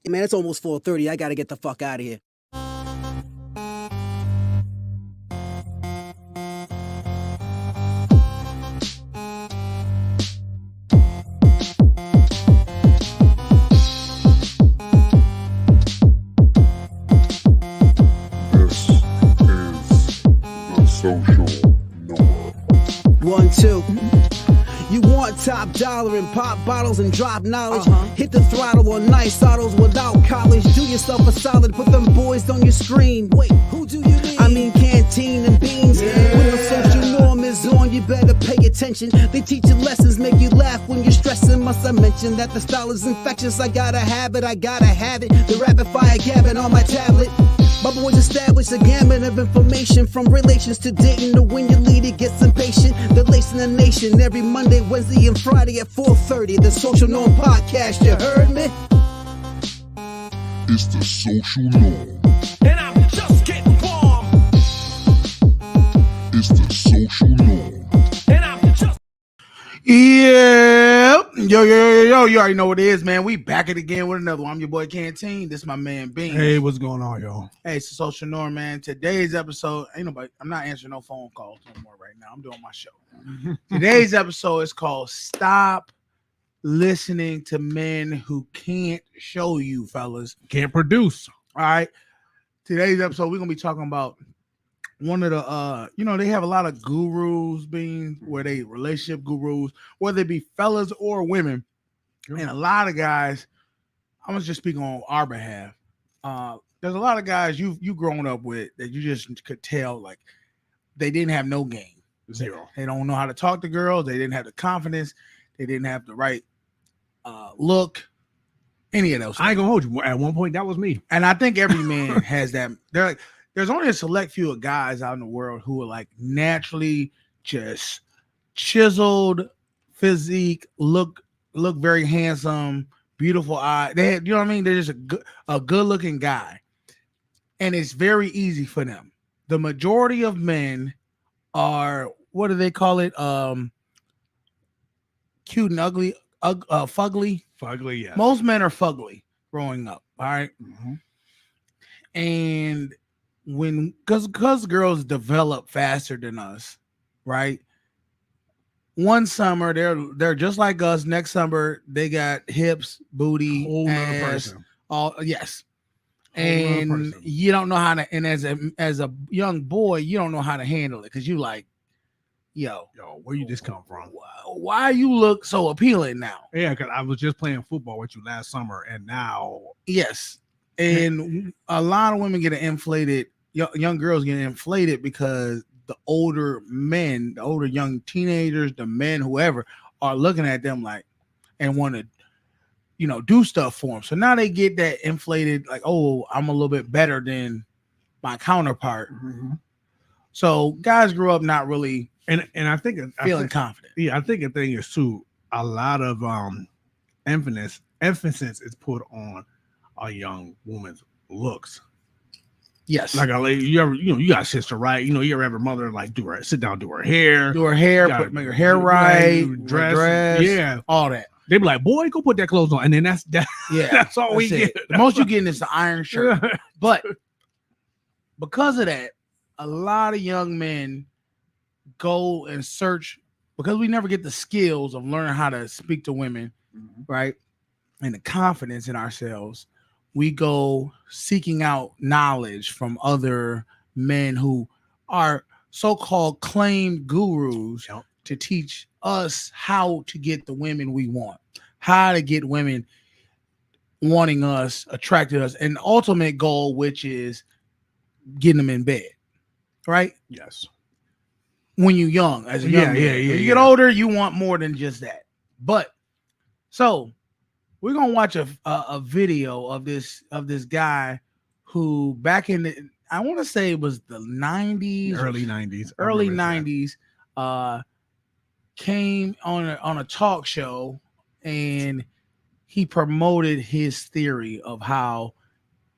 Man, it's almost 4:30. I gotta get the fuck out of here. This is the social norm. 1, 2. You want top dollar and pop bottles and drop knowledge. Hit the throttle on nice autos without college. Do yourself a solid, put them boys on your screen. Wait, who do you mean? I mean canteen and beans. When the social norm is on, you better pay attention. They teach you lessons, make you laugh when you're stressing. Must I mention that the style is infectious? I gotta have it, I gotta have it. The rapid fire gabbing on my tablet. My boys established a gamut of information, from relations to dating to when you lead it gets impatient. They're lacing the nation every Monday, Wednesday, and Friday at 4:30. The Social Norm Podcast, you heard me? It's the social norm. And I'm just getting warm. It's the social norm. And I'm just. Yeah, yo, you already know what it is, man. We back it again with another one. I'm your boy Canteen. This is my man Bean. Hey, what's going on, y'all? Hey, it's the Social Norm, man. Today's episode, ain't nobody, I'm not answering no phone calls no more right now. I'm doing my show. Today's episode is called Stop Listening to Men Who Can't Show You, fellas. Can't produce. All right. Today's episode, we're gonna be talking about one of the they have a lot of gurus being where they relationship gurus, whether it be fellas or women. And a lot of guys, I'm gonna just speak on our behalf. There's a lot of guys you grown up with that you just could tell like they didn't have no game. Zero. They don't know how to talk to girls, they didn't have the confidence, they didn't have the right look, any of those things. I ain't gonna hold you. At one point, that was me. And I think every man has that. There's only a select few of guys out in the world who are like naturally just chiseled physique, look very handsome, beautiful eye. They have, you know what I mean? They're just a good looking guy, and it's very easy for them. The majority of men are, what do they call it? Cute and ugly, fugly. Fugly, yeah. Most men are fugly growing up. All right, and because girls develop faster than us, right? One summer they're just like us. Next summer they got hips, booty, Whole nother ass, person. all yes. Whole nother And person. you don't know how to. And as a young boy, you don't know how to handle it because you like, yo, Where you just come from? why you look so appealing now? Yeah, because I was just playing football with you last summer, and now Yes, and a lot of women get inflated. Young girls get inflated because the older men, the older young teenagers, the men, whoever, are looking at them like and want to, do stuff for them. So now they get that inflated, like, oh, I'm a little bit better than my counterpart. So guys grew up not really and I think feeling confident. Yeah, I think the thing is too. A lot of emphasis is put on a young woman's looks. Yes, Like a lady, you got a sister, right? You ever have her mother like sit down, do her hair, do her hair, Yeah, make her hair right, dress, yeah, all that. they be like, boy, go put that clothes on, and then that's that. Yeah, That's all we it. get. The most you getting is the iron shirt. But because of that, a lot of young men go and search because we never get the skills of learning how to speak to women, right? And the confidence in ourselves. We go seeking out knowledge from other men who are so-called claimed gurus to teach us how to get the women we want, how to get women wanting us, attracted us, and the ultimate goal, which is getting them in bed, right? Yes. When you're young, as a young man. Yeah. When you get older, you want more than just that. But so we're gonna watch a video of this guy who back in the, I want to say it was the 90s, Early 90s. early 90s, came on a talk show and he promoted his theory of how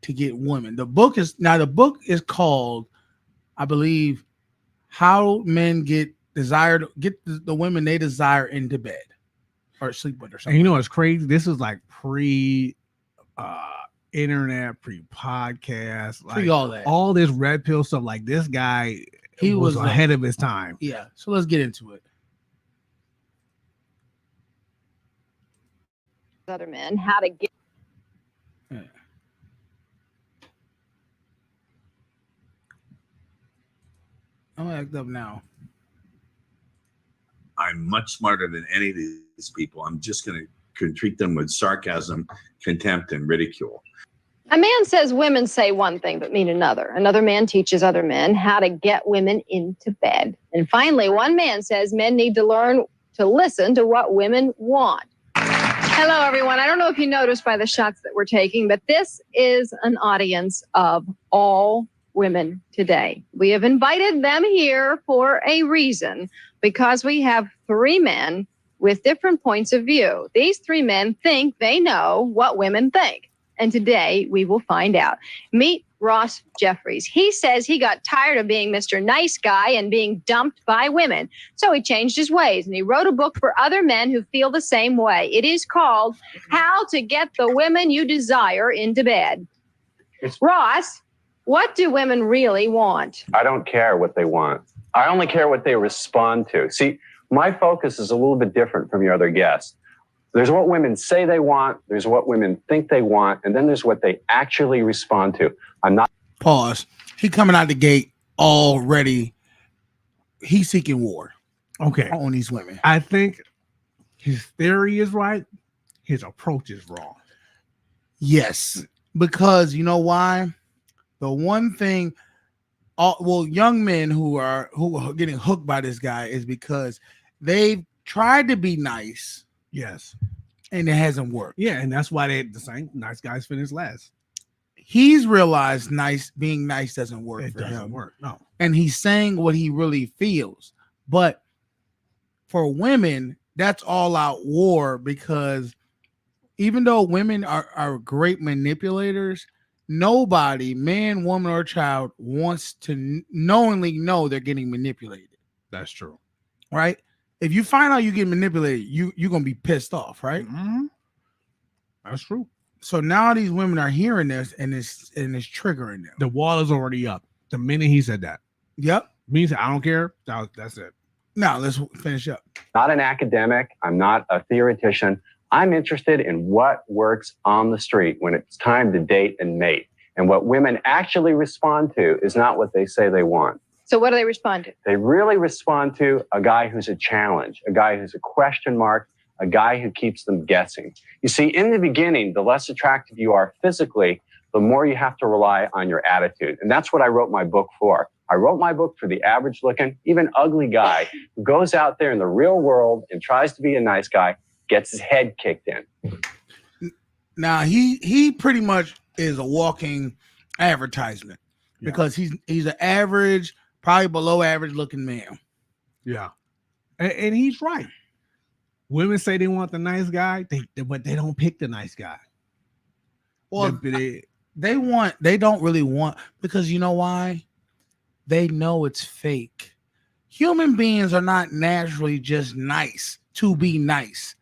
to get women. The book is called, I believe, How Men Get the Women They Desire into Bed or sleep with or And something. you know what's crazy? This is like pre internet, pre-podcast, like all that. all this red pill stuff. Like this guy, He was ahead of his time. Yeah. So let's get into it. Other men how to get. I'm gonna act up now. I'm much smarter than any of these people. I'm just going to treat them with sarcasm, contempt, and ridicule. A man says women say one thing but mean another. Another man teaches other men how to get women into bed. And finally, one man says men need to learn to listen to what women want. Hello, everyone. I don't know if you noticed by the shots that we're taking, but this is an audience of all women today. We have invited them here for a reason, because we have three men with different points of view. These three men think they know what women think. And today we will find out. Meet Ross Jeffries. He says he got tired of being Mr. Nice Guy and being dumped by women. So he changed his ways and he wrote a book for other men who feel the same way. It is called How to Get the Women You Desire into Bed. Ross, what do women really want? I don't care what they want. I only care what they respond to. See, my focus is a little bit different from your other guests. There's what women say they want, there's what women think they want, and then there's what they actually respond to. I'm not. Pause. He coming out the gate already. He's seeking war. Okay. On these women. I think his theory is right. His approach is wrong. Yes. Because you know why? The one thing, young men who are getting hooked by this guy is because they've tried to be nice. Yes. And it hasn't worked. Yeah, and that's why the same nice guys finish last. He's realized being nice doesn't work. It doesn't work. No. And he's saying what he really feels. But for women, that's all out war, because even though women are great manipulators, nobody, man, woman, or child, wants to knowingly know they're getting manipulated. That's true. Right? If you find out you get manipulated, you're going to be pissed off, right? Mm-hmm. That's true. So now these women are hearing this and it's triggering them. The wall is already up. The minute he said that. Yep. Means I don't care. That's it. Now let's finish up. Not an academic. I'm not a theoretician. I'm interested in what works on the street when it's time to date and mate. And what women actually respond to is not what they say they want. So what do they respond to? They really respond to a guy who's a challenge, a guy who's a question mark, a guy who keeps them guessing. You see, in the beginning, the less attractive you are physically, the more you have to rely on your attitude. And that's what I wrote my book for. I wrote my book for the average looking, even ugly guy who goes out there in the real world and tries to be a nice guy, gets his head kicked in. Now, he pretty much is a walking advertisement, because he's an average, probably below average looking man. Yeah. And he's right. Women say they want the nice guy, but they don't pick the nice guy. Well, they don't really want, because you know why? They know it's fake. Human beings are not naturally just nice to be nice.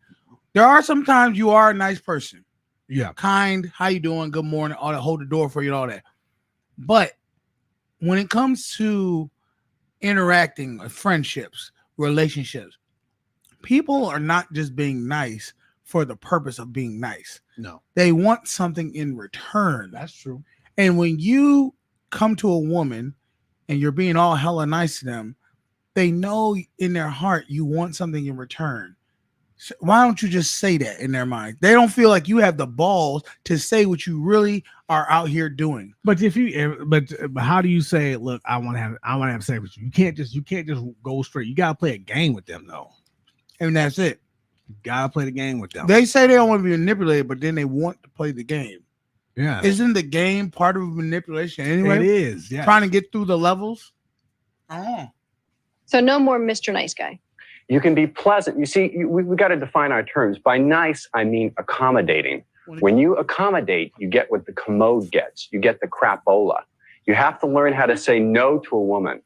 There are sometimes you are a nice person. Yeah. Kind, how you doing? Good morning. All that, hold the door for you and all that. But when it comes to interacting, friendships, relationships, people are not just being nice for the purpose of being nice. No. They want something in return. That's true. And when you come to a woman and you're being all hella nice to them, they know in their heart you want something in return. So why don't you just say that in their mind? They don't feel like you have the balls to say what you really are out here doing. But but how do you say, look, I want to have sex with you? You can't just go straight. You gotta play a game with them though. And that's it. You gotta play the game with them. They say they don't want to be manipulated, but then they want to play the game. Yeah. Isn't the game part of manipulation anyway? It is. Yeah. Trying to get through the levels. Oh. So no more Mr. Nice Guy. You can be pleasant. You see, we've got to define our terms. By nice, I mean accommodating. When you accommodate, you get what the commode gets. You get the crapola. You have to learn how to say no to a woman.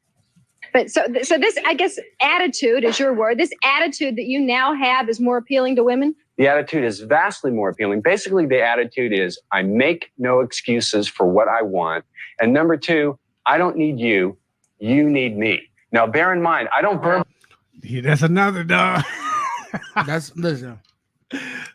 But so this, I guess, attitude is your word. This attitude that you now have is more appealing to women? the attitude is vastly more appealing. Basically, the attitude is I make no excuses for what I want. And number two, I don't need you. You need me. Now, bear in mind, I don't Yeah, that's another dog. Listen.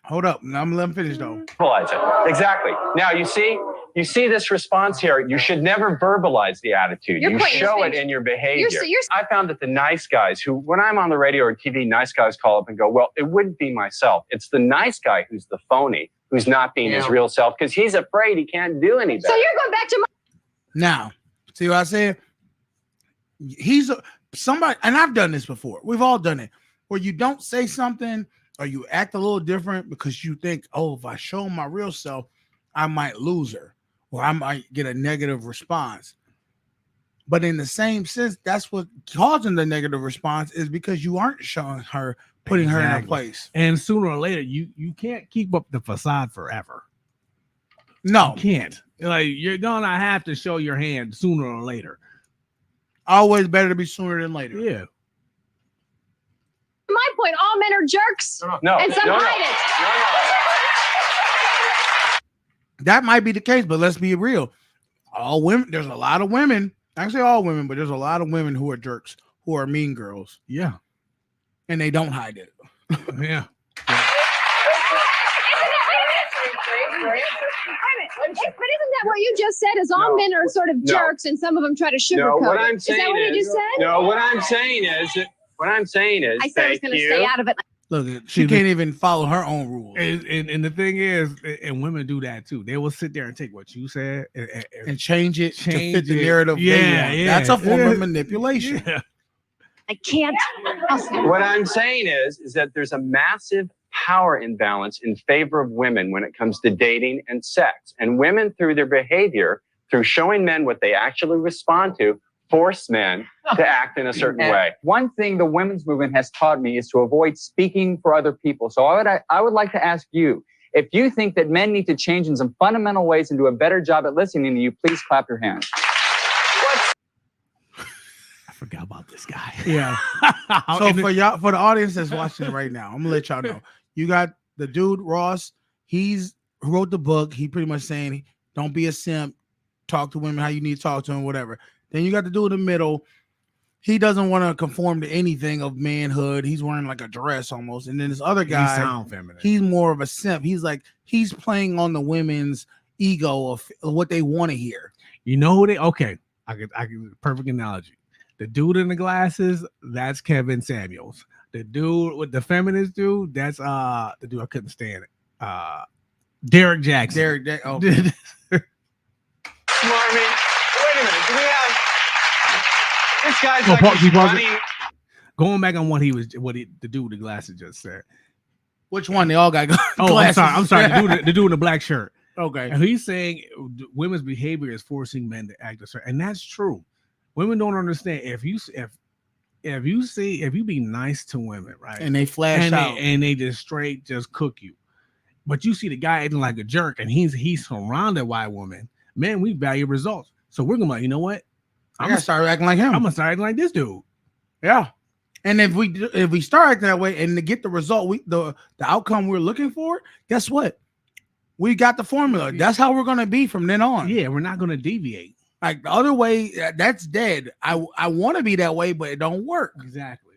Hold up. Now I'm gonna let him finish though. verbalize it. Exactly. Now, you see this response here. You should never verbalize the attitude. You're You putting your show it face- in your behavior. you're- I found that the nice guys who, when I'm on the radio or TV, nice guys call up and go, well, it wouldn't be myself. It's the nice guy who's the phony, who's not being his real self because he's afraid he can't do any better. So you're going back to my Now, see what I said? He's somebody, and I've done this before. We've all done it, where you don't say something or you act a little different because you think, oh, if I show my real self, I might lose her or I might get a negative response. But in the same sense, that's what causing the negative response is because you aren't showing her, putting her in her place. And sooner or later, you can't keep up the facade forever. No, You can't. Like you're gonna have to show your hand sooner or later. always better to be sooner than later. Yeah. point. All men are jerks. No, And some no, no. hide it. That might be the case, but let's be real. All women, there's a lot of women, actually all women, but there's a lot of women who are jerks, who are mean girls, Yeah. and they don't hide it. Yeah. But isn't that what you just said? Is all No. men are sort of No. jerks, and some of them try to No, sugarcoat what it. I'm Is that saying what you is, just said? no, what I'm saying is, I said I was thank going to you. stay out of it. Look, she can't even follow her own rules And the thing is, and women do that too. They will sit there and take what you said and change it to Change fit the it. narrative. they Yeah, want. yeah. That's a form of manipulation. Yeah. I can't. What I'm saying is that there's a massive power imbalance in favor of women when it comes to dating and sex. And women, through their behavior, through showing men what they actually respond to, force men to act in a certain And way. One thing the women's movement has taught me is to avoid speaking for other people. So I would like to ask you, if you think that men need to change in some fundamental ways and do a better job at listening to you, please clap your hands. I forgot about this guy. Yeah. So for y'all, for the audience that's watching right now, I'm gonna let y'all know. You got the dude Ross. Who wrote the book. He pretty much saying, "Don't be a simp. Talk to women how you need to talk to them, whatever." Then you got the dude in the middle. He doesn't want to conform to anything of manhood. He's wearing like a dress almost. And then this other He guy, sound feminine. he's more of a simp. He's playing on the women's ego of what they want to hear. You know who they? Okay, I could perfect analogy. The dude in the glasses, that's Kevin Samuels. The dude with the feminist dude, that's the dude I couldn't stand it. Derek Jackson. Oh, Well, I mean, wait a minute. Do we have this guy's Oh, like pause- he's pause it. running? Going back on the dude with the glasses just said. which one? They all got Oh, glasses. I'm sorry. The dude in the black shirt. Okay. And he's saying women's behavior is forcing men to act a certain, and that's true. Women don't understand if you be nice to women, right? And they flash out. and they just straight just cook you. But you see the guy acting like a jerk, and he's surrounded by women. Man, we value results, so we're gonna be like, you know what? I'm gonna start acting like him. I'm gonna start acting like this dude. Yeah. And if we start acting that way and to get the result, the outcome we're looking for, guess what? We got the formula. That's how we're gonna be from then on. Yeah, we're not gonna deviate. Like the other way, that's dead. I want to be that way, but it don't work. Exactly.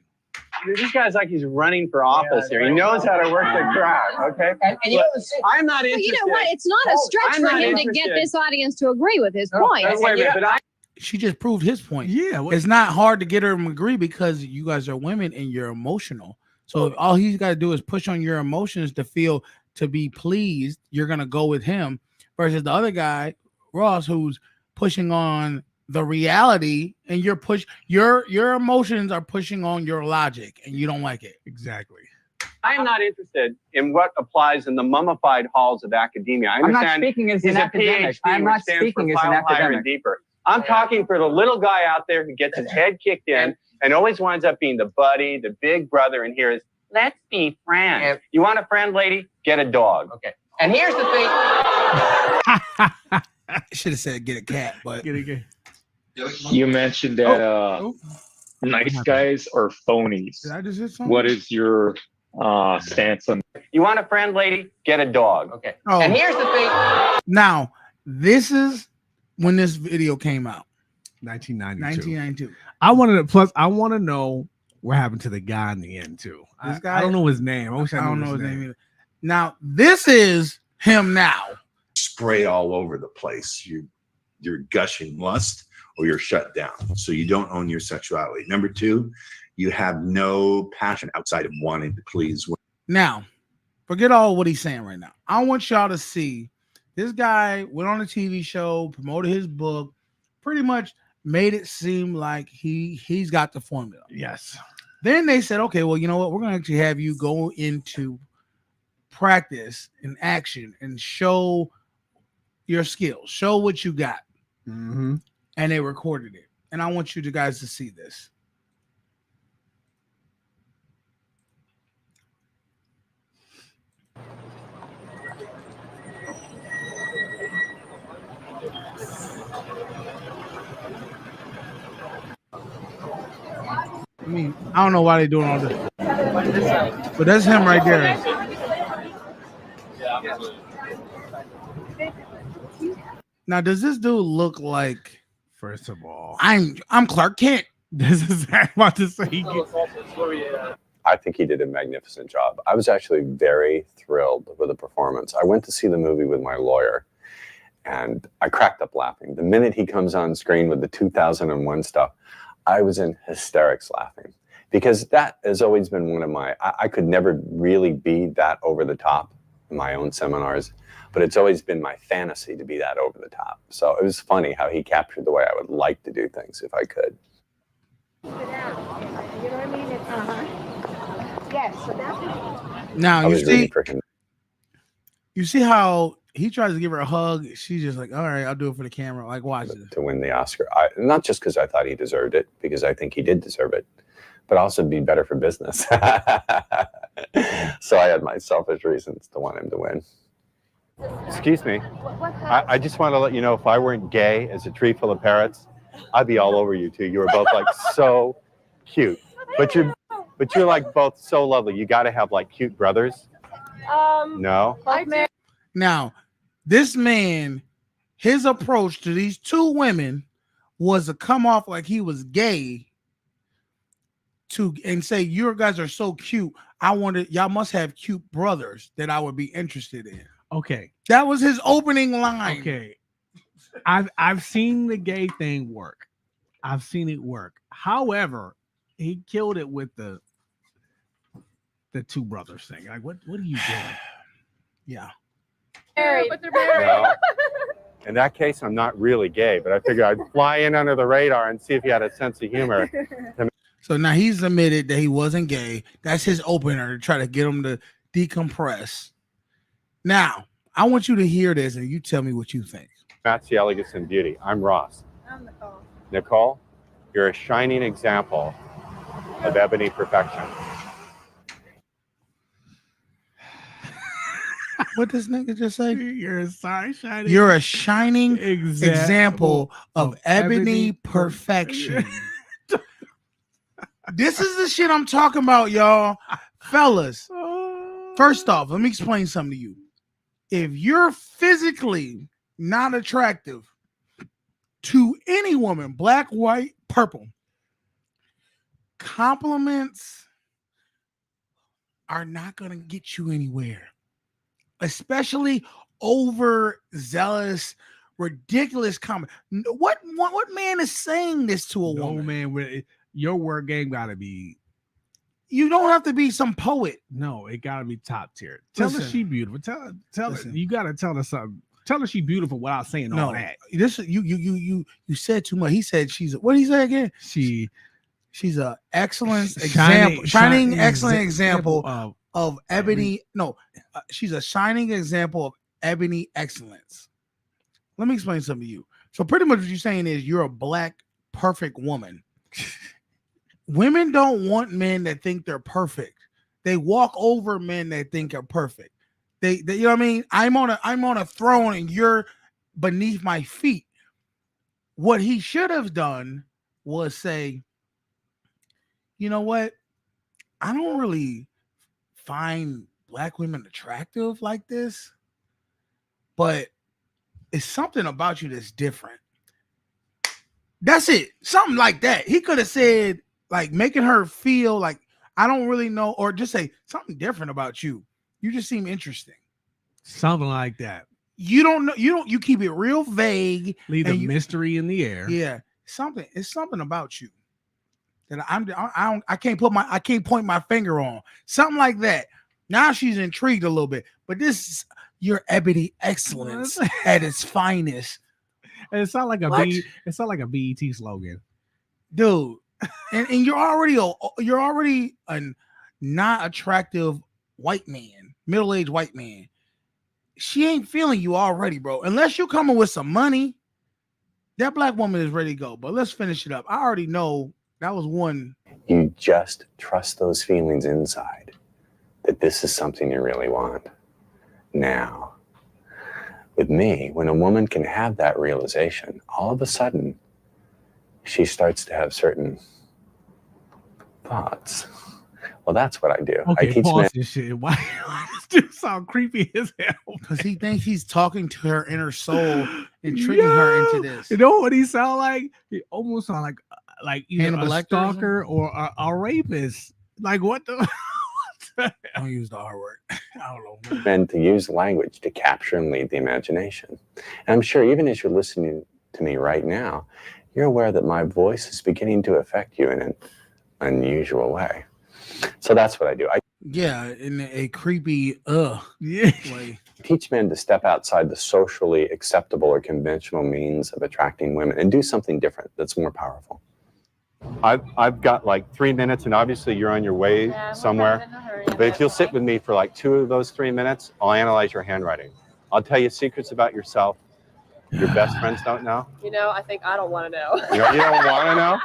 This guy's like he's running for office here. He knows how to work the crowd. Okay. And you know, I'm not But interested. you know what? It's not a stretch I'm for not him to interested. get this audience to agree with his point. Wait a minute, but She just proved his point. Yeah. It's not hard to get her to agree because you guys are women and you're emotional. So if all he's got to do is push on your emotions to be pleased, you're gonna go with him versus the other guy, Ross, who's pushing on the reality, and your emotions are pushing on your logic, and you don't like it. Exactly. I am not interested in what applies in the mummified halls of academia. I I'm not understand speaking as he's an a academic. PhD, I'm which not stands for speaking as an file higher and academic. deeper. I'm talking for the little guy out there who gets his head kicked in and always winds up being the buddy, the big brother, and here is, let's be friends. Yeah. You want a friend, lady? Get a dog. Okay. And here's the thing. I should have said get a cat, but You mentioned that nice guys are phonies. did I just hit something? What is your Stance on You want a friend, lady? Get a dog. Okay. Oh. And here's the thing. Now, this is when this video came out. 1992. 1992. I want to know what happened to the guy in the end too. This I guy, don't know his name. I wish I don't knew know his name name. either. Now, this is him now. Spray all over the place. You're gushing lust or you're shut down. So you don't own your sexuality. Number two, you have no passion outside of wanting to please women. Now, forget all what he's saying right now. I want y'all to see this guy went on a TV show, promoted his book, pretty much made it seem like he's got the formula. Yes. Then they said, okay, well, you know what? We're going to actually have you go into practice and action and show your skills, show what you got. Mm-hmm. And they recorded it. And I want you guys to see this. I mean, I don't know why they're doing all this, but that's him right there. Now, does this dude look like? First of all, I'm Clark Kent. This is what I'm about to say. I think he did a magnificent job. I was actually very thrilled with the performance. I went to see the movie with my lawyer, and I cracked up laughing. The minute he comes on screen with the 2001 stuff, I was in hysterics laughing, because that has always been one of my, I could never really be that over the top in my own seminars, but it's always been my fantasy to be that over the top. So it was funny how he captured the way I would like to do things if I could. You know what I mean? Yes. So that's Now Really you see how he tries to give her a hug. She's just like, all right, I'll do it for the camera. Like, watch this. To win the Oscar. Not just because I thought he deserved it, because I think he did deserve it, but also be better for business. So I had my selfish reasons to want him to win. Excuse me. I just want to let you know, if I weren't gay as a tree full of parrots, I'd be all over you two. You were both like so cute. But you're like both so lovely. You got to have like cute brothers. No. Now, this man, his approach to these two women was to come off like he was gay and say, you guys are so cute. I wanted, y'all must have cute brothers that I would be interested in. Okay. That was his opening line. Okay. I've seen the gay thing work. I've seen it work. However, he killed it with the two brothers thing. Like, what are you doing? Yeah. but they're married. No. In that case, I'm not really gay, but I figured I'd fly in under the radar and see if he had a sense of humor. So now he's admitted that he wasn't gay. That's his opener to try to get him to decompress. Now, I want you to hear this and you tell me what you think. That's the elegance and beauty. I'm Ross. I'm Nicole. Nicole, you're a shining example of ebony perfection. What this nigga just say? You're a shining example of ebony perfection. This is the shit I'm talking about, y'all. Fellas, first off, let me explain something to you. If you're physically not attractive to any woman, black, white, purple, compliments are not going to get you anywhere. Especially overzealous, ridiculous comment. What man is saying this to a woman? Man, your word game gotta be. You don't have to be some poet. No, it gotta be top tier. Tell her she beautiful. Tell her. You gotta tell her something. Tell her she beautiful without saying all that. This you said too much. He said what did he say again? She's a excellent example, shining excellent example of ebony. No, she's a shining example of ebony excellence. Let me explain something to you. So pretty much what you're saying is you're a black perfect woman. Women don't want men that think they're perfect. They walk over men that think are perfect. They you know what I mean? I'm on a throne and you're beneath my feet. What he should have done was say, you know what? I don't really find black women attractive like this, but it's something about you that's different. That's it. Something like that. He could have said, like, making her feel like, I don't really know, or just say something different about you. You just seem interesting. Something like that. You don't know. You keep it real vague. Leave the mystery in the air. Yeah. It's something about you that I can't point my finger on. Something like that. Now she's intrigued a little bit, but this is your ebony excellence at its finest. And it's not like a it's not like a BET slogan, dude. And you're already a not attractive white man, middle-aged white man. She ain't feeling you already, bro. Unless you're coming with some money, that black woman is ready to go. But let's finish it up. I already know that was one. You just trust those feelings inside that this is something you really want. Now, with me, when a woman can have that realization, all of a sudden, she starts to have certain thoughts. Well, that's what I do. Okay, I teach pause men. this shit. Why does this dude sound creepy as hell? Because he thinks he's talking to her inner soul and tricking her into this. You know what he sound like? He almost sound like either Hannibal a Lecter stalker or a rapist. Like what the? Don't use the R word. I don't know. Men to use language to capture and lead the imagination. And I'm sure even as you're listening to me right now, you're aware that my voice is beginning to affect you in an unusual way. So that's what I do. Yeah, in a creepy way. Teach men to step outside the socially acceptable or conventional means of attracting women and do something different that's more powerful. I've got like 3 minutes, and obviously you're on your way somewhere. But if you'll sit with me for like 2 of those 3 minutes, I'll analyze your handwriting. I'll tell you secrets about yourself your best friends don't know. You know, I think I don't want to know. You don't want to know?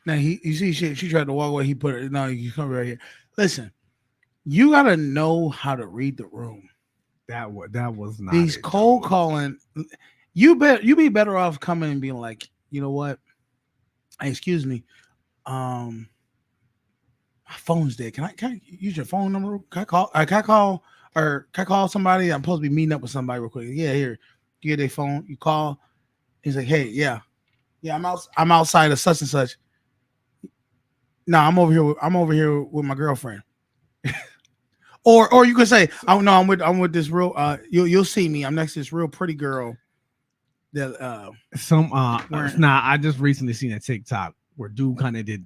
Now you see, she tried to walk away. He put it. No, you come right here. Listen, you gotta know how to read the room. That was not these cold calling. You be better off coming and being like, you know what? Hey, excuse me. My phone's dead. Can I use your phone number? Can I call somebody? I'm supposed to be meeting up with somebody real quick. Yeah, here. You get their phone. You call. He's like, hey, yeah, I'm outside of such and such. No, I'm over here with my girlfriend. or you could say, oh no, I'm with this real. You'll see me. I'm next to this real pretty girl. That I just recently seen a TikTok where dude kind of did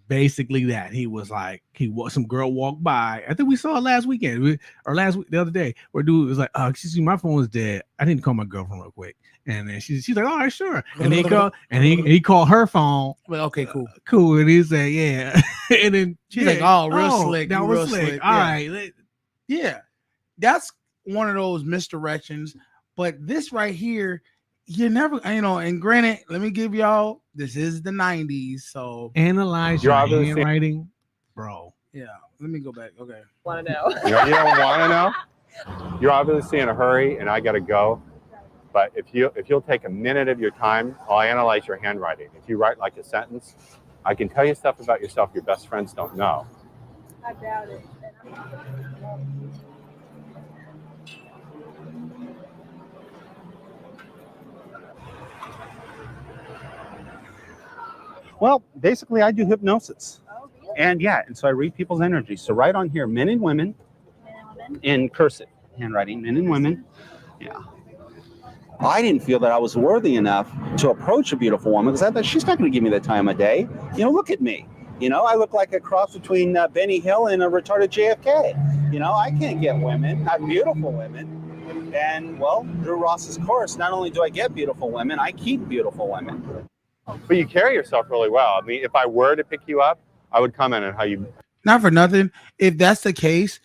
basically that. He was like, some girl walked by. I think we saw it last weekend the other day, where dude was like, excuse me, my phone is dead. I need to call my girlfriend real quick. And then she's like, all right, sure. And he called her phone. Well, okay, cool. Cool. And he said, yeah. And then she's like, oh, real slick. That was slick. All right. Yeah. That's one of those misdirections. But this right here, you never, and granted, let me give y'all, this is the 90s, so analyze your handwriting, bro. Yeah, let me go back. Okay. Want to know? You don't want to know? You're obviously in a hurry, and I got to go. But if you'll take a minute of your time, I'll analyze your handwriting. If you write like a sentence, I can tell you stuff about yourself your best friends don't know. I doubt it. Well, basically, I do hypnosis. Oh, really? And so I read people's energy. So right on here, men and women, in cursive handwriting, men and women. Yeah. I didn't feel that I was worthy enough to approach a beautiful woman because I thought she's not going to give me the time of day. Look at me. I look like a cross between Benny Hill and a retarded JFK. I can't get women, not beautiful women. And, well, through Ross's course, not only do I get beautiful women, I keep beautiful women. But you carry yourself really well. I mean, if I were to pick you up, I would comment on how you... Not for nothing. If that's the case,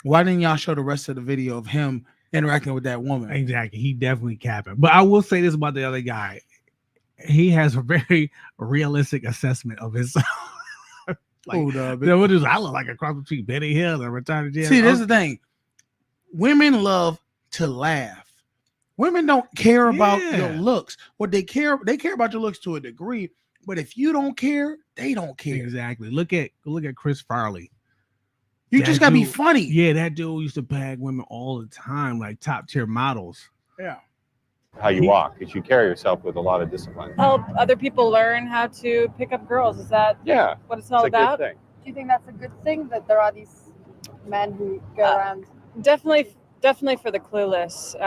why didn't y'all show the rest of the video of him interacting with that woman? Exactly. He definitely capping. But I will say this about the other guy. He has a very realistic assessment of his... I look like a cross between Benny Hill and retarded JFK. See, this is the thing. Women love to laugh. Women don't care about your looks. What they care about your looks to a degree. But if you don't care, they don't care. Exactly. Look at Chris Farley. You That just gotta be dude- funny. Yeah, that dude used to bag women all the time, like top tier models. Yeah. How you walk, is you carry yourself with a lot of discipline. Help other people learn how to pick up girls. Is that Yeah, what it's all it's a about? good thing. Do you think that's a good thing that there are these men who go around? Definitely for the clueless.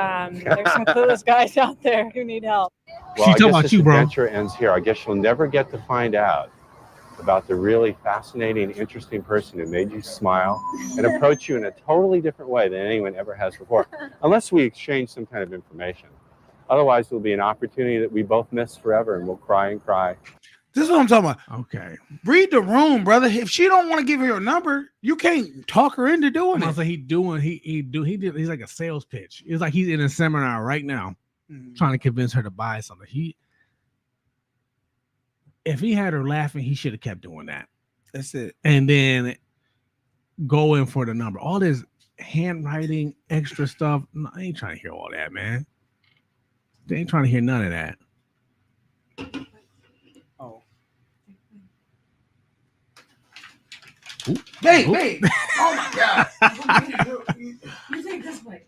There's some clueless guys out there who need help. Well, I guess this adventure ends here. I guess you'll never get to find out about the really fascinating, interesting person who made you smile and approach you in a totally different way than anyone ever has before, unless we exchange some kind of information. Otherwise, there'll be an opportunity that we both miss forever, and we'll cry and cry. This is what I'm talking about. Okay. Read the room, brother. If she don't want to give you her number, you can't talk her into doing it. So he's like a sales pitch. It's like he's in a seminar right now, trying to convince her to buy something. If he had her laughing, he should have kept doing that. That's it. And then go in for the number. All this handwriting, extra stuff. No, I ain't trying to hear all that, man. They ain't trying to hear none of that. Oh. Hey. Oh my God. You take this way.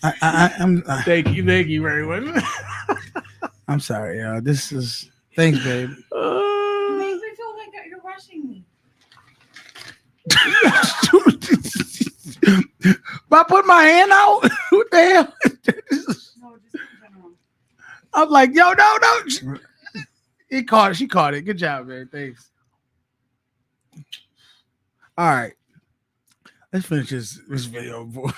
I'm thank you very much. I'm sorry, y'all. This is thanks, babe. You make me feel like you're rushing me. But I put my hand out. What the hell? I'm like, yo, no. She caught it. Good job, man. Thanks. All right. Let's finish this video, boy.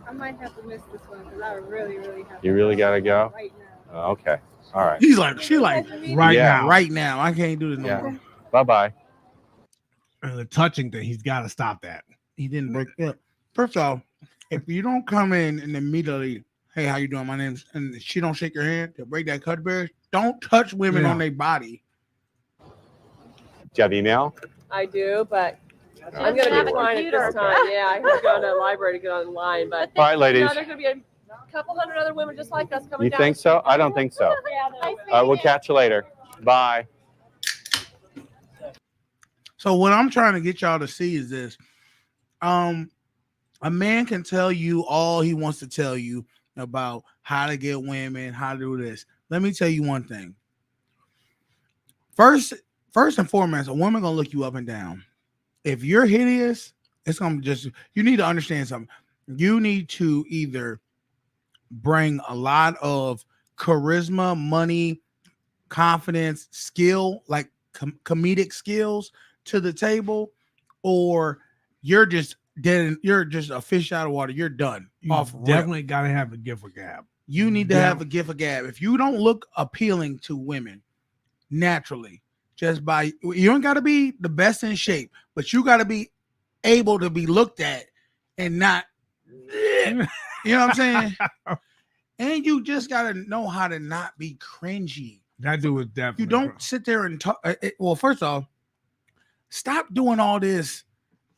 I might have to miss this one because I really have You really got to go? right now. Okay. All right. She like Yeah. right now. I can't do this no Yeah. more. Bye-bye. And the touching thing, he's got to stop that. He didn't break it. First off, if you don't come in and immediately, hey, how you doing? My name's, and she don't shake your hand to break that Cudbear, don't touch women on their body. Do you have email? I do, but No. I'm going to Have a decline it this time. Yeah, I have to go to the library to get online. But All right, ladies. there's going to be a couple hundred other women just like us coming You down. think so? I don't think so. We'll catch you later. Bye. So what I'm trying to get y'all to see is this. A man can tell you all he wants to tell you about how to get women, how to do this. Let me tell you one thing. First and foremost, a woman gonna look you up and down. If you're hideous, it's gonna you need to understand something. You need to either bring a lot of charisma, money, confidence, skill, like comedic skills to the table, or you're just dead. You're just a fish out of water. You're done. You definitely got to have a gift for gab. You need to have a gift of gab. If you don't look appealing to women naturally, just by you don't got to be the best in shape, but you got to be able to be looked at and not, you know what I'm saying? And you just got to know how to not be cringy. That dude was definitely. You don't sit there and talk. Well, first off, stop doing all this.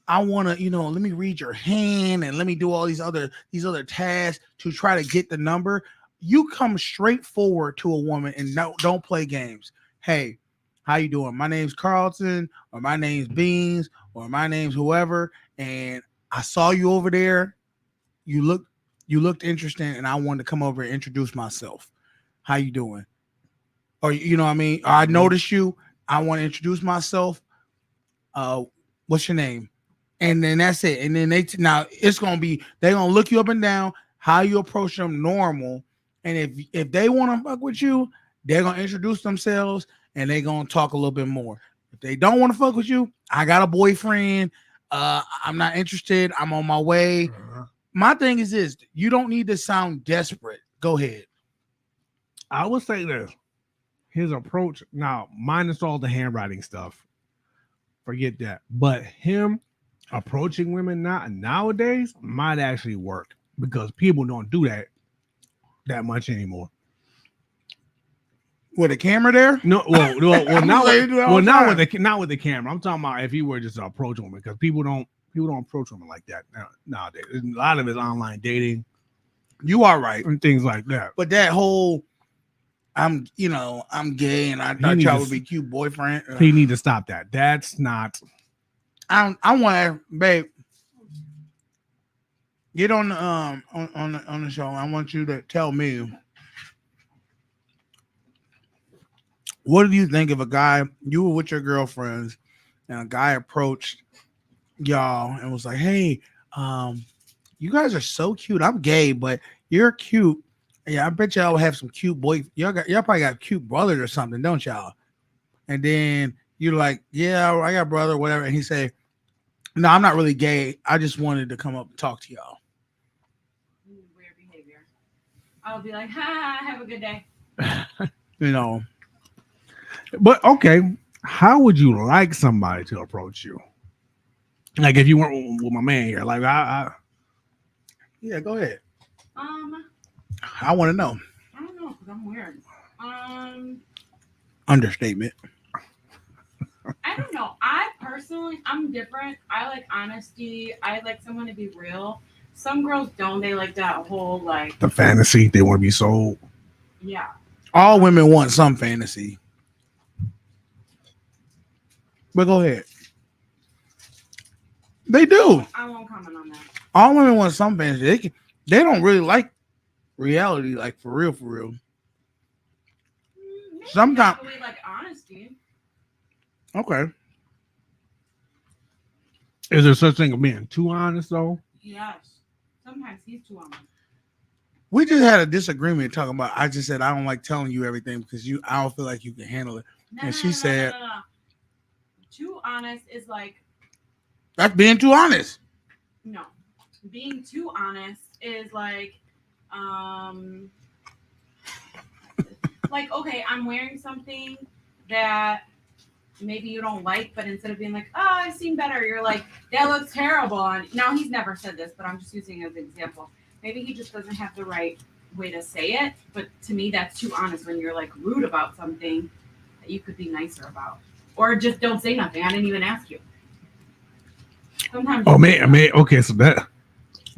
I want to, let me read your hand and let me do all these other tasks to try to get the number. You come straight forward to a woman and don't play games. Hey, how you doing? My name's Carlton, or my name's Beans, or my name's whoever, and I saw you over there. You looked interesting, and I wanted to come over and introduce myself. How you doing? Or you know what I mean? Or I noticed you. I want to introduce myself. What's your name? And then that's it. And then now it's gonna be they're gonna look you up and down. How you approach them normal, and if they want to fuck with you, they're gonna introduce themselves and they're gonna talk a little bit more. If they don't want to fuck with you, I got a boyfriend. I'm not interested. I'm on my way. My thing is this: you don't need to sound desperate. Go ahead. I would say this: his approach now, minus all the handwriting stuff, forget that. But him approaching women nowadays might actually work because people don't do that much anymore. With a camera there? No, well not with the camera. I'm talking about if you were just to approach women, because people don't approach women like that nowadays. A lot of it's online dating. You are right. And things like that. But that whole I'm gay and I thought y'all would be cute boyfriend. He need to stop that. That's not. I want to, babe. Get on the on the show. I want you to tell me, what do you think if a guy, you were with your girlfriends and a guy approached y'all and was like, "Hey, you guys are so cute. I'm gay, but you're cute. Yeah, I bet y'all have some cute boy. Y'all probably got cute brothers or something, don't y'all?" And then you're like, "Yeah, I got a brother, whatever." And he say, "No, I'm not really gay. I just wanted to come up and talk to y'all." Weird behavior. I'll be like, "Ha, have a good day." But okay, how would you like somebody to approach you? Like if you weren't with my man here, like yeah, go ahead. I want to know. I don't know because I'm weird. Understatement. I don't know. I personally, I'm different. I like honesty. I like someone to be real. Some girls don't. They like that whole like the fantasy. They want to be sold. Yeah. All women want some fantasy. But go ahead. They do. I won't comment on that. All women want some fantasy. They don't really like reality, like for real, for real. Sometimes We like honesty. Okay. Is there such thing as being too honest though? Yes. Sometimes he's too honest. We just had a disagreement talking about. I just said I don't like telling you everything because I don't feel like you can handle it. And she said, No. Too honest is like that's being too honest. no. Being too honest is like like okay, I'm wearing something that maybe you don't like, but instead of being like, "Oh, I've seen better," you're like, "That looks terrible." And now he's never said this, but I'm just using it as an example. Maybe he just doesn't have the right way to say it, but to me that's too honest when you're like rude about something that you could be nicer about. Or just don't say nothing. I didn't even ask you. Sometimes. Oh man, okay, so that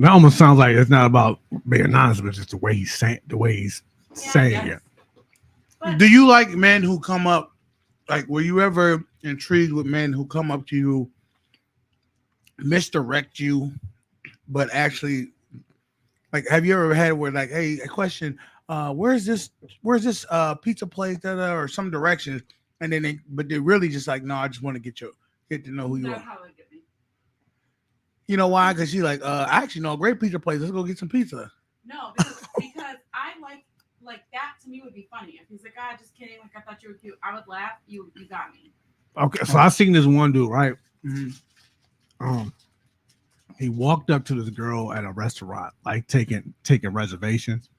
almost sounds like it's not about being honest, but just the way he's saying it. Do you like men who come up? Like, were you ever intrigued with men who come up to you, misdirect you, but actually, like, have you ever had where like, "Hey, a question, where's this pizza place, or some directions," and then they're really just like, "No, I just want to get to know who you are." How they get me. You know why? Because she's like, I actually know a great pizza place. Let's go get some pizza. No, because I like that to me would be funny. If he's like, "Ah, just kidding, like I thought you were cute," I would laugh. You got me. Okay, so I seen this one dude, right? Mm-hmm. He walked up to this girl at a restaurant, like taking reservations.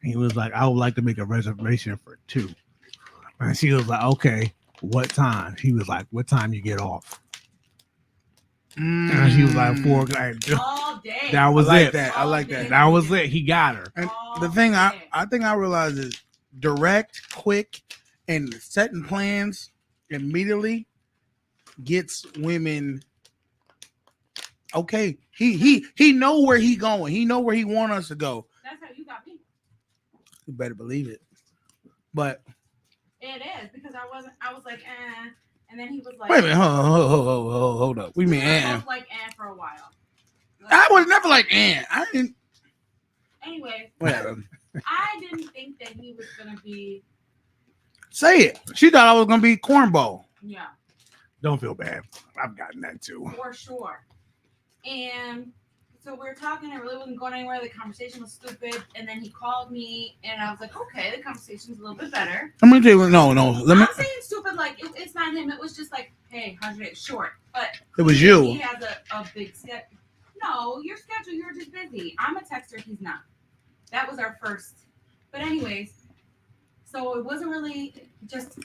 He was like, "I would like to make a reservation for 2." And she was like, "Okay, what time?" He was like, "What time you get off?" And she was like, 4 o'clock. All day. That was it. I like that. That was it. He got her. And the thing I think I realized is direct, quick, and setting plans immediately gets women. Okay, he know where he going. He know where he want us to go. That's how you got me. You better believe it. But It is because I was like, "Eh," and then he was like, wait a minute, hold up. We mean, I was like, for a while. I was never like, I didn't. Anyway, Whatever. I didn't think that he was gonna be. Say it. She thought I was gonna be cornball. Yeah. Don't feel bad. I've gotten that too. For sure. And so we were talking, it really wasn't going anywhere. The conversation was stupid. And then he called me and I was like, okay, the conversation's a little bit better. Let me tell you, no. I'm saying stupid, like it's not him. It was just like, hey, how's your day? Short. But it was you. He has a big schedule. No, your schedule, you're just busy. I'm a texter, he's not. That was our first. But anyways, so it wasn't really just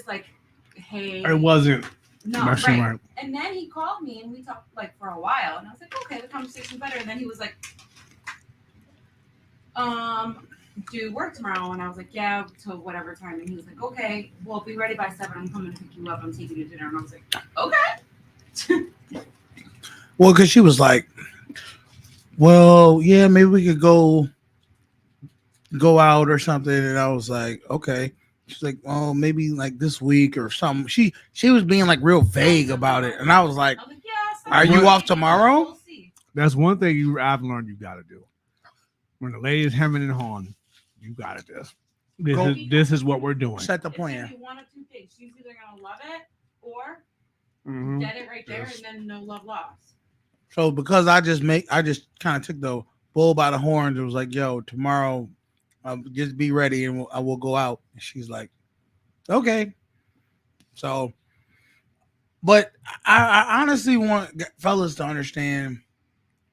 like, hey. It wasn't. No, right. And then he called me and we talked like for a while, and I was like, okay, the conversation's better. And then he was like, do you work tomorrow? And I was like, yeah, till whatever time. And he was like, okay, well, be ready by 7. I'm coming to pick you up. I'm taking you to dinner. And I was like, okay. Well, because she was like, well, yeah, maybe we could go go out or something, and I was like, okay. She's like, well, maybe like this week or something. She was being like real vague about it, and I was like, are you off tomorrow? That's one thing I've learned you got to do. When the lady's hemming and hawing, you got to do. This is what we're doing. Set the plan. One of two things. She's either gonna love it or Mhm. get it right there, and then no love lost. So because I just kind of took the bull by the horns. It was like, yo, tomorrow, just be ready and I will go out. And she's like, okay. So, but I honestly want fellas to understand,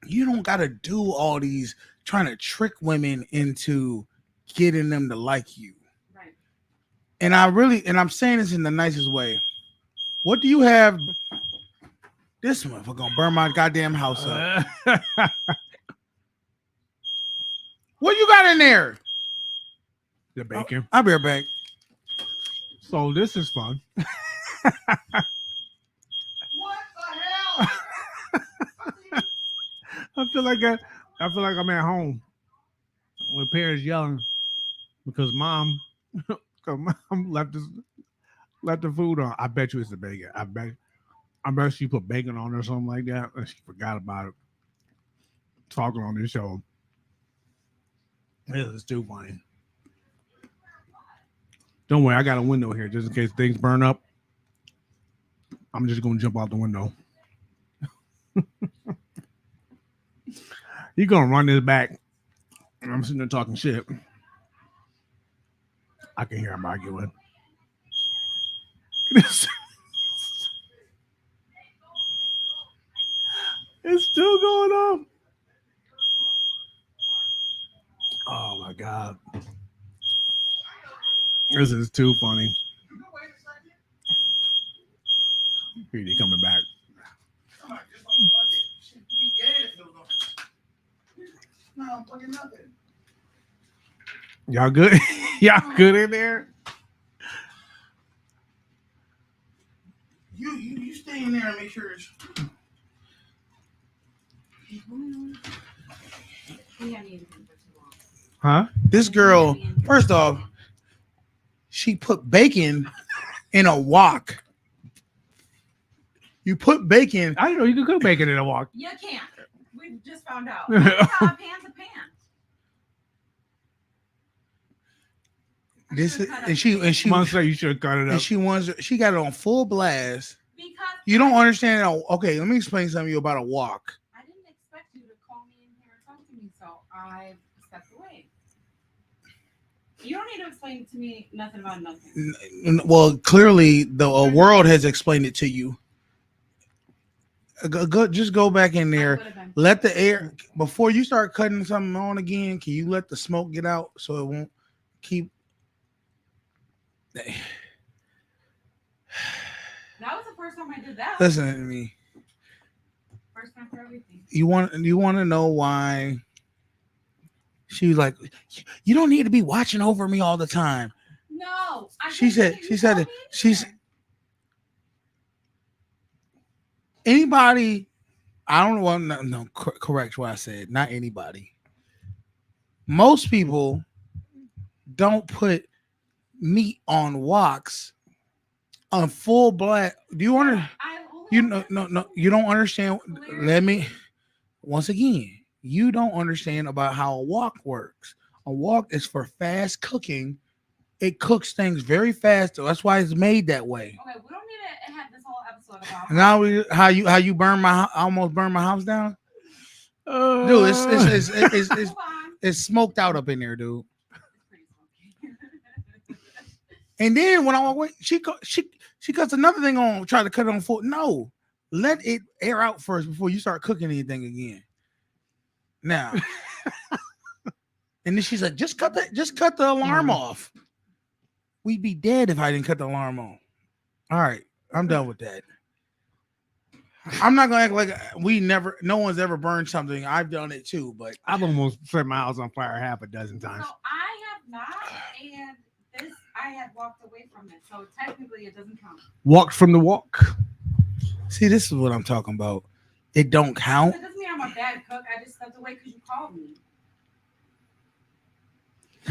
you don't got to do all these trying to trick women into getting them to like you. Right. And I'm saying this in the nicest way. What do you have? This motherfucker gonna burn my goddamn house up. What you got in there? The bacon. I'll be right back. So this is fun. I feel like I'm at home with parents yelling because mom left the food on. I bet you it's the bacon. I bet she put bacon on or something like that, and she forgot about it. Talking on this show. This is too funny. Don't worry, I got a window here just in case things burn up. I'm just gonna jump out the window. You're gonna run this back. And I'm sitting there talking shit. I can hear him arguing. It's still going on. Oh my God. This is too funny. Really coming back. Y'all good? Y'all good in there? You stay in there and make sure it's. Huh? This girl, first off, she put bacon in a wok. You put bacon. I didn't know you could cook bacon in a wok. You can't. We just found out. Pan's a pan. This is, and she Mom said you should cut it up. And she got it on full blast. Because you don't understand. Okay, let me explain something to you about a wok. I didn't expect you to call me in here and talk to me, so I stepped away. You don't need to explain to me nothing about nothing. Well, clearly the world has explained it to you. Just go back in there. Let the air before you start cutting something on again. Can you let the smoke get out so it won't keep? That was the first time I did that. Listen to me. First time for everything. You want to know why? She was like, you don't need to be watching over me all the time. No, she said anybody. I don't know. No, correct what I said. Not anybody. Most people don't put meat on woks on full black. Do you want to? No. You don't understand. Let me. Once again, you don't understand about how a wok works. A wok is for fast cooking. It cooks things very fast. That's why it's made that way. Okay, we don't need to have this whole episode about now how you almost burned my house down. Dude, it's smoked out up in there, dude. And then when I walk away, she cuts another thing on, try to cut it on full. No, let it air out first before you start cooking anything again. Now, and then she's like, just cut the alarm off. We'd be dead if I didn't cut the alarm on. All right, I'm done with that. I'm not gonna act like no one's ever burned something. I've done it too, but I've almost set my house on fire half a dozen times. So I have not, and this I had walked away from it, so technically it doesn't count. Walked from the walk. See, this is what I'm talking about. It don't count. It doesn't mean I'm a bad cook. I just stepped away because you called me.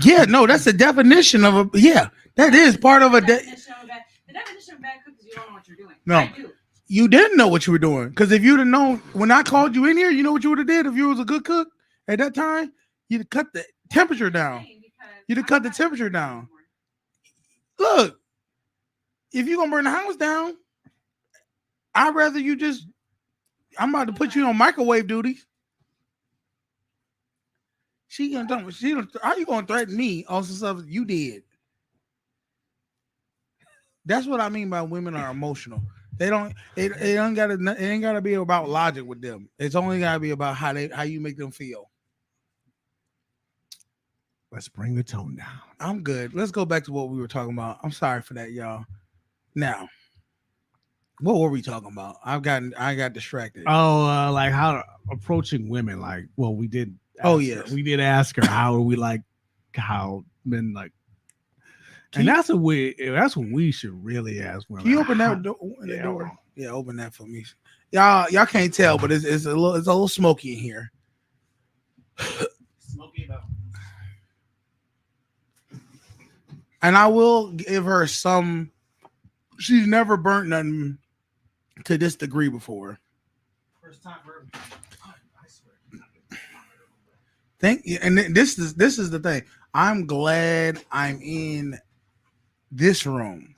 Yeah, no, that's the definition of a. Yeah, that is part of a. The definition of bad cook is you don't know what you're doing. No. I do. You didn't know what you were doing, because if you'd have known when I called you in here, you know what you would have did if you was a good cook at that time. You'd have cut the temperature down. You'd have cut the temperature down. Look, if you're gonna burn the house down, I'd rather you just. I'm about to put you on microwave duty. She gonna tell me. How you gonna threaten me on some stuff you did? That's what I mean by women are emotional. They don't. It ain't gotta be about logic with them. It's only gotta be about how you make them feel. Let's bring the tone down. I'm good. Let's go back to what we were talking about. I'm sorry for that, y'all. Now, what were we talking about? I got distracted. Oh, like how approaching women. Like, well, we did. Yes, we did ask her how we like how men like. And that's what we should really ask women. Can you open that door? Yeah, open that for me. Y'all can't tell, but it's a little smoky in here. Smoky though. And I will give her some. She's never burnt nothing to this degree before. First time for I swear. And this is the thing. I'm glad I'm in this room,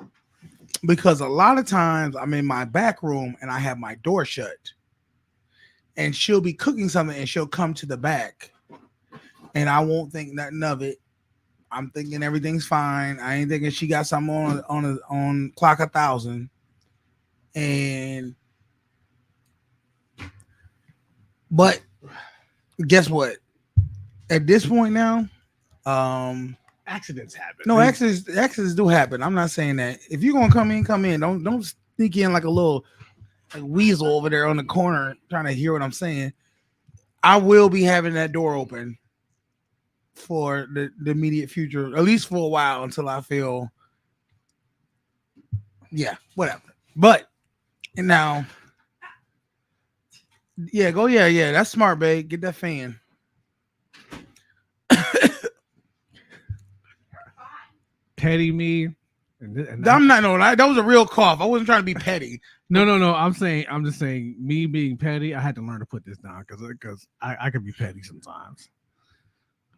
because a lot of times I'm in my back room and I have my door shut, and she'll be cooking something and she'll come to the back and I won't think nothing of it. I'm thinking everything's fine. I ain't thinking she got something on clock 1,000. But guess what? At this point now, accidents happen. No, accidents do happen. I'm not saying that. If you're gonna come in. Don't sneak in like a little weasel over there on the corner trying to hear what I'm saying. I will be having that door open for the immediate future, at least for a while, until I feel whatever. But and now, that's smart, babe. Get that fan. Petty me. I'm not. No, that was a real cough. I wasn't trying to be petty. No. I'm just saying, me being petty. I had to learn to put this down because I could be petty sometimes.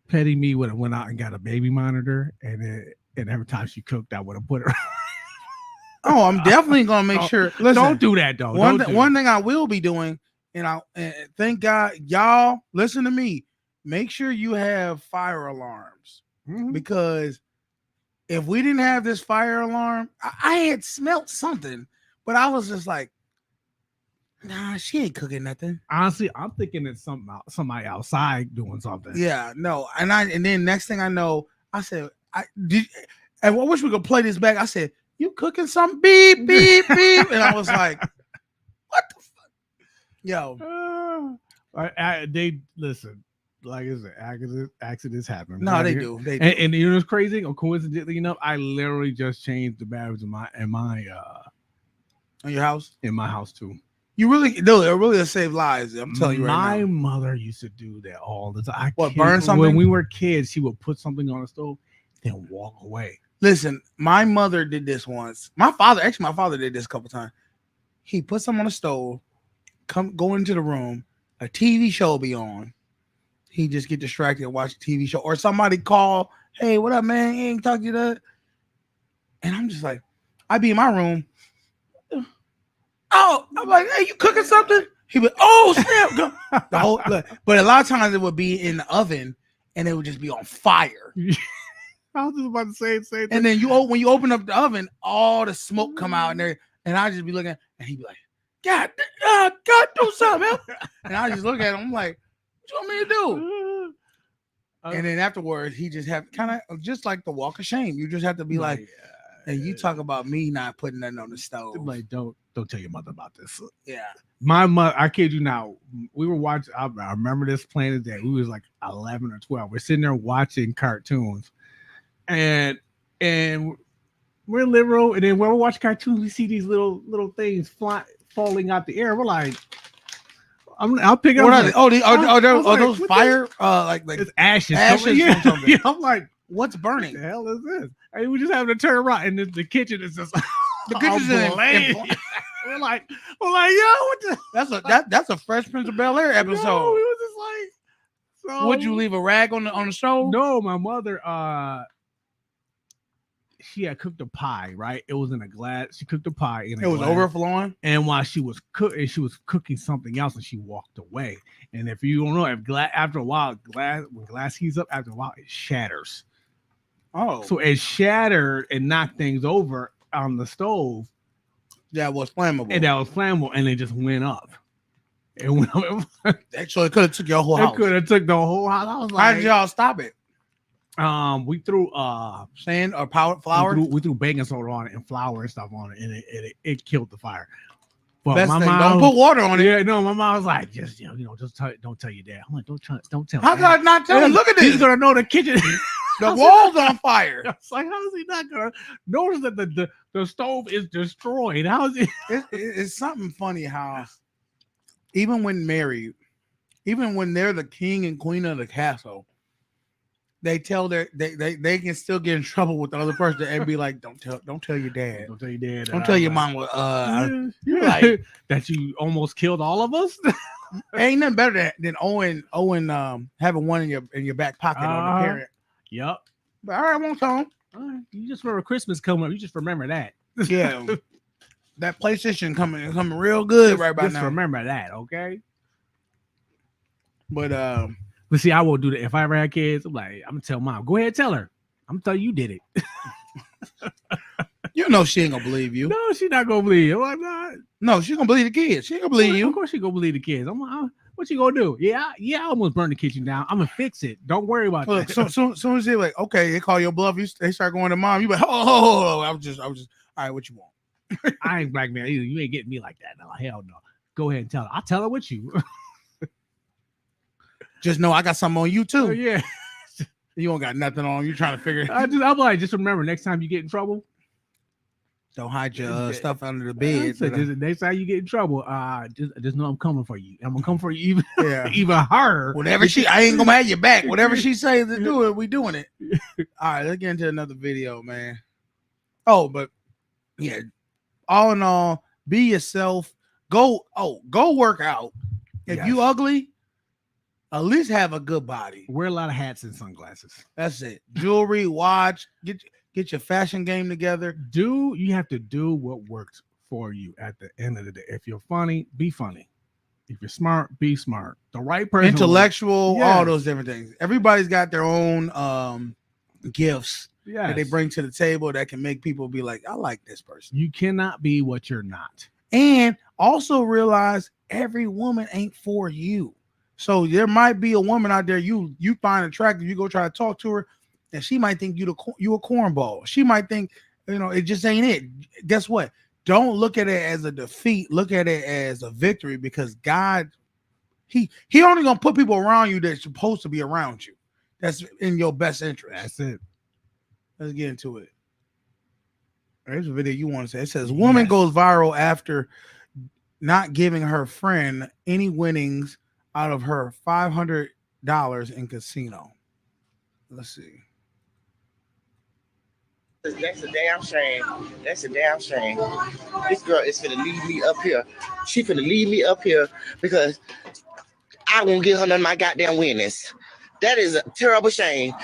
Petty me would have went out and got a baby monitor, and every time she cooked, I would have put her. Oh, I'm definitely gonna make sure. Listen, don't do that though. One thing I will be doing, and thank God, y'all listen to me. Make sure you have fire alarms, because if we didn't have this fire alarm, I had smelt something, but I was just like, nah, she ain't cooking nothing. Honestly, I'm thinking it's somebody outside doing something. Yeah, no, and then next thing I know, I said, and I wish we could play this back. I said, you cooking something? Beep, beep, beep, and I was like, what the fuck, yo? They listen. Like I said, accidents happen. No, they do. And you know what's crazy? Or coincidentally enough, I literally just changed the batteries in my on your house? In my house too. You really do. It really saved lives. I'm telling you right now. My mother used to do that all the time. Burn something? When we were kids, she would put something on the stove, then walk away. Listen, my mother did this once. My father did this a couple times. He put something on the stove, go into the room, a TV show be on. He just get distracted and watch a TV show, or somebody call, hey, what up, man? He ain't talking to you that. And I'm just like, I be in my room. Oh, I'm like, hey, you cooking something? He would, oh snap! But a lot of times it would be in the oven, and it would just be on fire. I was just about to say the same thing. And then when you open up the oven, all the smoke come out in there, and I just be looking, and he'd be like, God, do something, man. And I just look at him, I'm like, what you want me to do? And then afterwards, he just have kind of just like the walk of shame. You just have to be like, hey, you talk about me not putting nothing on the stove. Like, don't tell your mother about this. Yeah. My mother, I kid you not, we were watching, I remember this plain as day. We was like 11 or 12. We're sitting there watching cartoons. And we're in the living room, and then when we're watching cartoons, we see these little things falling out the air. We're like, I'll pick up. What are they? Those fire? Like it's ashes. Ashes Yeah. from something. Yeah, I'm like, What's burning? What the hell is this? I mean, we just having to turn around, and the kitchen is just The kitchen's in we're like, yo, what the? That's a Fresh Prince of Bel-Air episode. No, we was just like, so, would you leave a rag on the stove? No, my mother, she had cooked a pie, right? It was in a glass. She cooked a pie in a It was glass. overflowing. And while she was cooking something else, and she walked away. And if you don't know, after a while, when glass heats up, after a while, it shatters. Oh, So it shattered and knocked things over on the stove. that was flammable. And it just went up. It went up. Actually, it could have took your whole house. It could have took the whole house. I was like, how did y'all stop it? We threw sand or flour. We threw baking soda on it and flour and stuff on it, and it killed the fire. But Best my thing, mom, don't put water on it. Yeah, no, my mom was like, don't tell your dad. I'm like, don't tell. How could I not tell him? Look at this. He's gonna know the kitchen. The wall's on fire. It's like, how is he not gonna notice that the stove is destroyed? How is it? It's something funny how even when married, even when they're the king and queen of the castle, they tell they can still get in trouble with the other person and be like, don't tell your dad. Don't tell your dad. Don't tell your mom. You're like that you almost killed all of us. Ain't nothing better than Owen having one in your back pocket on the parent. Yep. But all right, I won't tell him. All right. You just remember Christmas coming up. You just remember that. Yeah. That PlayStation coming real good right about just now. Remember that, okay? But see, I won't do that. If I ever had kids, I'm like, I'm gonna tell mom. Go ahead, tell her. I'm gonna tell you did it. You know she ain't gonna believe you. No, she's not gonna believe you. Why not? No, she's gonna believe the kids. She ain't gonna believe you. Of course she gonna believe the kids. I'm like, what you gonna do? Yeah, I almost burned the kitchen down. I'm gonna fix it. Don't worry about Look, that. soon as they like, okay, they call your bluff. They start going to mom. You like, oh, I was just, all right, what you want? I ain't black man either. You ain't getting me like that. No, hell no. Go ahead and tell her. I'll tell her with you. Just know I got something on you too. Oh, yeah. You don't got nothing on you trying to figure it. I'm like, just remember, next time you get in trouble, don't hide your stuff under the bed. Next time you get in trouble, just know I'm coming for you. I'm gonna come for you even, Yeah. even harder. Whatever I ain't gonna have your back. Whatever she says to do it, we doing it. All right, let's get into another video, man. Oh, but yeah, all in all, be yourself. Go work out. If you ugly, at least have a good body. Wear a lot of hats and sunglasses. That's it. Jewelry, watch, get your fashion game together. You have to do what works for you at the end of the day. If you're funny, be funny. If you're smart, be smart. The right person. Intellectual, all those different things. Everybody's got their own gifts that they bring to the table that can make people be like, I like this person. You cannot be what you're not. And also realize every woman ain't for you. So there might be a woman out there you find attractive. You go try to talk to her, and she might think you a cornball. She might think, it just ain't it. Guess what? Don't look at it as a defeat. Look at it as a victory, because God, he only gonna put people around you that's supposed to be around you. That's in your best interest. That's it. Let's get into it. There's a video you want to say. It says, woman goes viral after not giving her friend any winnings out of her $500 in casino. Let's see. That's a damn shame. That's a damn shame. This girl is finna leave me up here. She finna leave me up here because I won't give her none of my goddamn winnings. That is a terrible shame.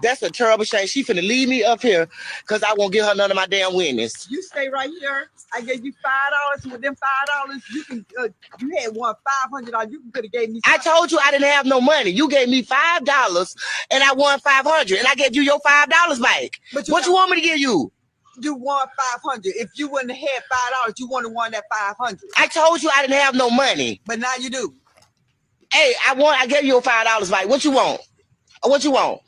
That's a terrible shame. She finna leave me up here because I won't give her none of my damn winnings. You stay right here. I gave you $5. With them $5, you can. You had won $500. You could have gave me. I told you I didn't have no money. You gave me $5, and I won $500, and I gave you your $5 back. But what you want me to give you? You won $500. If you wouldn't have had $5, you wouldn't have won that $500. I told you I didn't have no money. But now you do. Hey, I gave you your $5 back. What you want? What you want?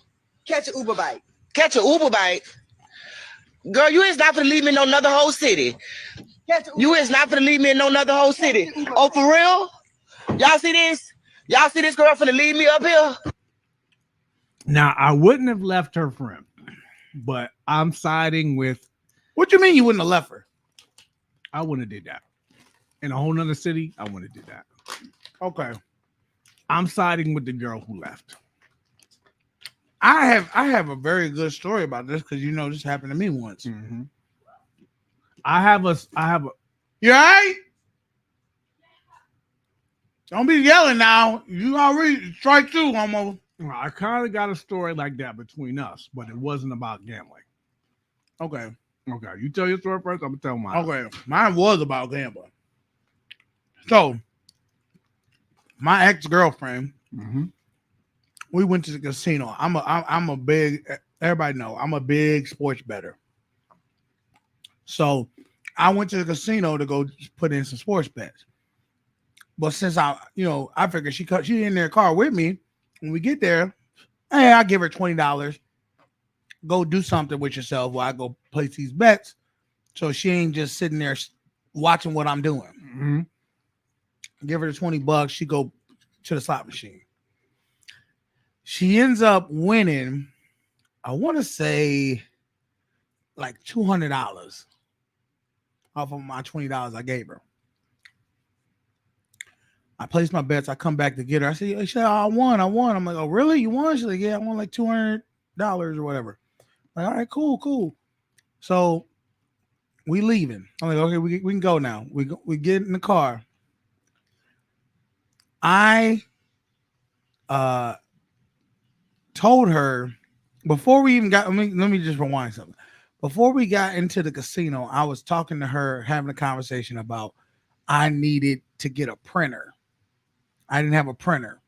Catch an Uber bike. Catch an Uber bike? Girl, you is not gonna leave me in no another whole city. You is not gonna leave me in no another whole city. Oh, for real? Y'all see this? Y'all see this girl finna leave me up here? Now, I wouldn't have left her friend, but I'm siding with. What you mean you wouldn't have left her? I wouldn't have did that. In a whole nother city, I wouldn't have did that. Okay. I'm siding with the girl who left. I have a very good story about this because this happened to me once. Mm-hmm. I have a. You all right? Don't be yelling now. You already strike two almost. I kind of got a story like that between us, but it wasn't about gambling. Okay. Okay. You tell your story first. I'm gonna tell mine. Okay. Mine was about gambling. So, my ex-girlfriend, we went to the casino. I'm a big. Everybody know I'm a big sports bettor. So, I went to the casino to go put in some sports bets. But since I figured she in their car with me. When we get there, hey, I give her $20. Go do something with yourself while I go place these bets. So she ain't just sitting there watching what I'm doing. Mm-hmm. Give her the $20. She go to the slot machine. She ends up winning, I want to say, like $200 off of my $20 I gave her. I placed my bets. I come back to get her. I said, oh, I won. I'm like, oh, really? You won? She's like, yeah, I won like $200 or whatever. I'm like, all right, cool. So we leaving. I'm like, okay, we can go now. We get in the car. I told her before we even got, let me just rewind something. Before we got into the casino, I was talking to her, having a conversation about I needed to get a printer. I didn't have a printer.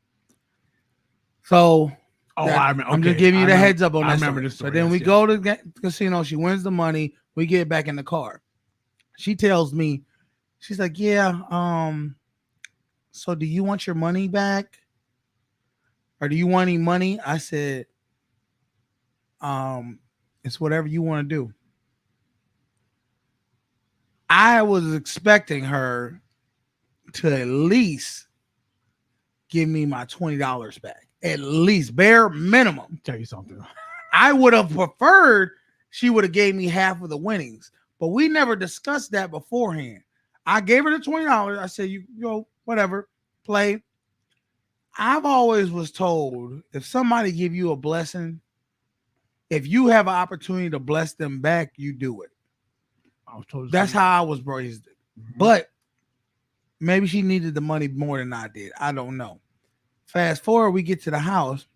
So I'm just giving you the heads up on that. I remember this. So then we go to the casino. She wins the money. We get back in the car. She tells me, she's like, yeah, so do you want your money back? Or do you want any money? I said, it's whatever you want to do. I was expecting her to at least give me my $20 back. At least, bare minimum. Tell you something. I would have preferred she would have gave me half of the winnings, but we never discussed that beforehand. I gave her the $20. I said, you go, whatever, play. I've always was told if somebody give you a blessing, if you have an opportunity to bless them back, you do it. I was told that's how I was raised. But maybe she needed the money more than I did. I don't know. Fast forward, we get to the house.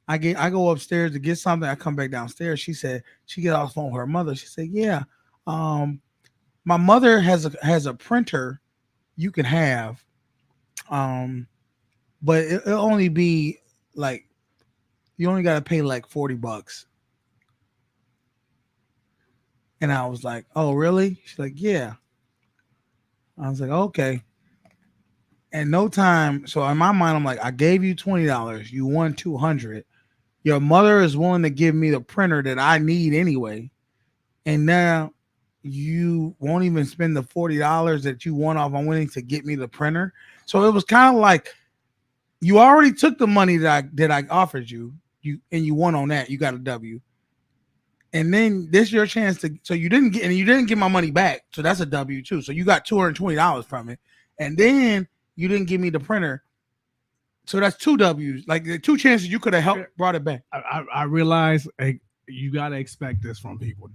I go upstairs to get something. I come back downstairs. She said she get off the phone with her mother. She said, "Yeah, my mother has a printer you can have, but it'll only be like you only got to pay like $40." And I was like, "Oh, really?" She's like, "Yeah." I was like, "Okay." And no time. So in my mind, I'm like, I gave you $20. You won $200. Your mother is willing to give me the printer that I need anyway. And now you won't even spend the $40 that you won off on winning to get me the printer. So it was kind of like you already took the money that I offered you. You won on that. You got a W. And then this is your chance to. So you didn't get my money back. So that's a W too. So you got $220 from it. And then you didn't give me the printer. So that's two W's. Like the two chances you could have helped brought it back. I realize you got to expect this from people.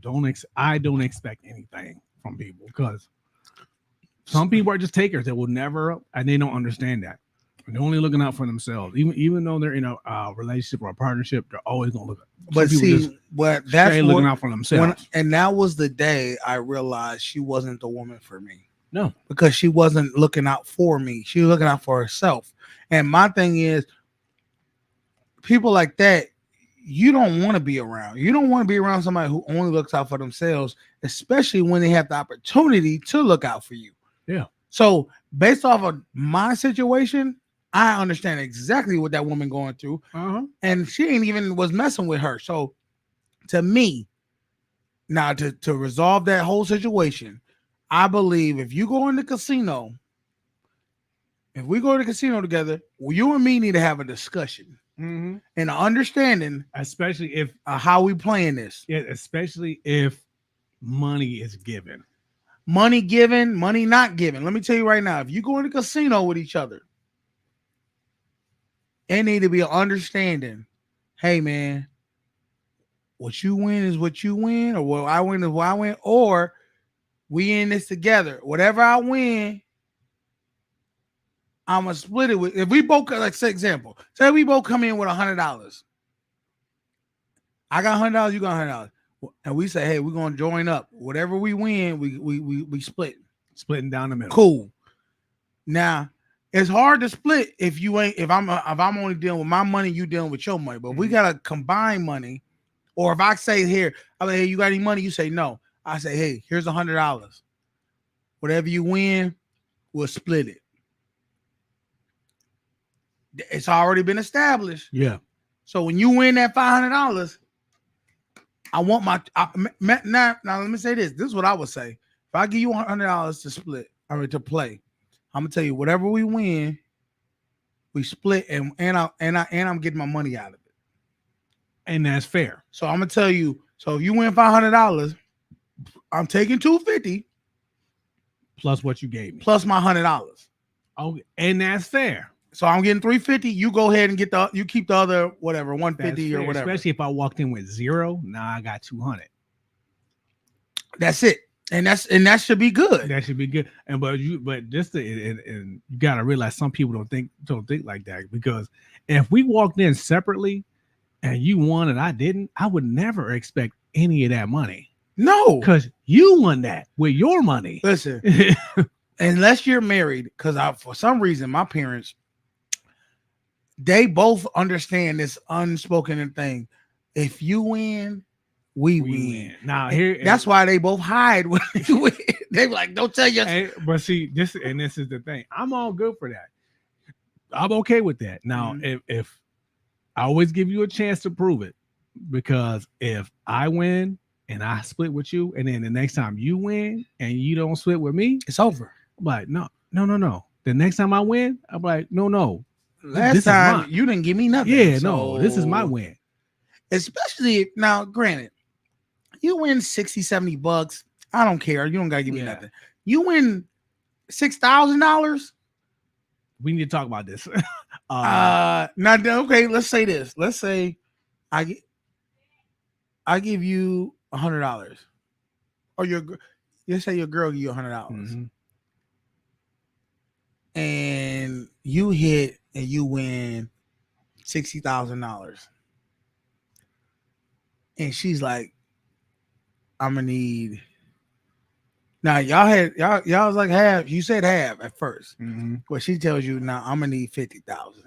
I don't expect anything from people because some people are just takers that will never, and they don't understand that. They're only looking out for themselves. Even though they're in a relationship or a partnership, they're always going to look. But see, that's looking out for themselves. And that was the day I realized she wasn't the woman for me. No, because she wasn't looking out for me. She was looking out for herself. And my thing is, people like that, you don't want to be around. You don't want to be around somebody who only looks out for themselves, especially when they have the opportunity to look out for you. Yeah. So based off of my situation, I understand exactly what that woman going through. And she ain't even was messing with her. So to me, now to resolve that whole situation, I believe if you go in the casino, if we go to the casino together, you and me need to have a discussion and an understanding, especially if how we playing this. Yeah, especially if money is given. Money given, money not given. Let me tell you right now, if you go in the casino with each other, it need to be an understanding hey man, what you win is what you win, or what I win is what I win, or we in this together. Whatever I win, I'm gonna split it with. If we both, like, say example, say we both come in with $100. I got $100, you got $100, and we say, hey, we're gonna join up. Whatever we win, we split, splitting down the middle. Cool. Now it's hard to split if you ain't. If I'm only dealing with my money, you dealing with your money. But we gotta combine money. Or if I say here, I'm like, hey, you got any money? You say no. I say, hey, here's $100. Whatever you win, we'll split it. It's already been established. Yeah. So when you win that $500, I want now let me say this. This is what I would say. If I give you $100 to split, to play, I'm gonna tell you whatever we win, we split, and I'm getting my money out of it. And that's fair. So I'm gonna tell you. So if you win $500, I'm taking $250 plus what you gave me, plus my $100. Oh, and that's fair. So I'm getting $350. You go ahead and you keep the other whatever $150 or whatever. Especially if I walked in with $0, now I got $200. That's it, and that should be good. That should be good. And you got to realize some people don't think like that, because if we walked in separately and you won and I didn't, I would never expect any of that money. No, because you won that with your money. Listen, unless you're married, because for some reason my parents, they both understand this unspoken thing. If you win, we win. Now that's why they both hide when you win. They like, don't tell you. But see, this is the thing. I'm all good for that. I'm okay with that. Now, if I always give you a chance to prove it, because if I win and I split with you, and then the next time you win and you don't split with me, it's over. I'm like, no. The next time I win, I'm like, no. Last time you didn't give me nothing. Yeah, no, this is my win. Especially now, granted, you win $60-$70. I don't care. You don't gotta give me nothing. You win $6,000. We need to talk about this. Now, okay, let's say this. Let's say I give you $100, or let's say your girl give you $100, and you hit and you win $60,000, and she's like, I'm gonna need. Now y'all was like half. You said half at first. But she tells you now I'm gonna need 50,000.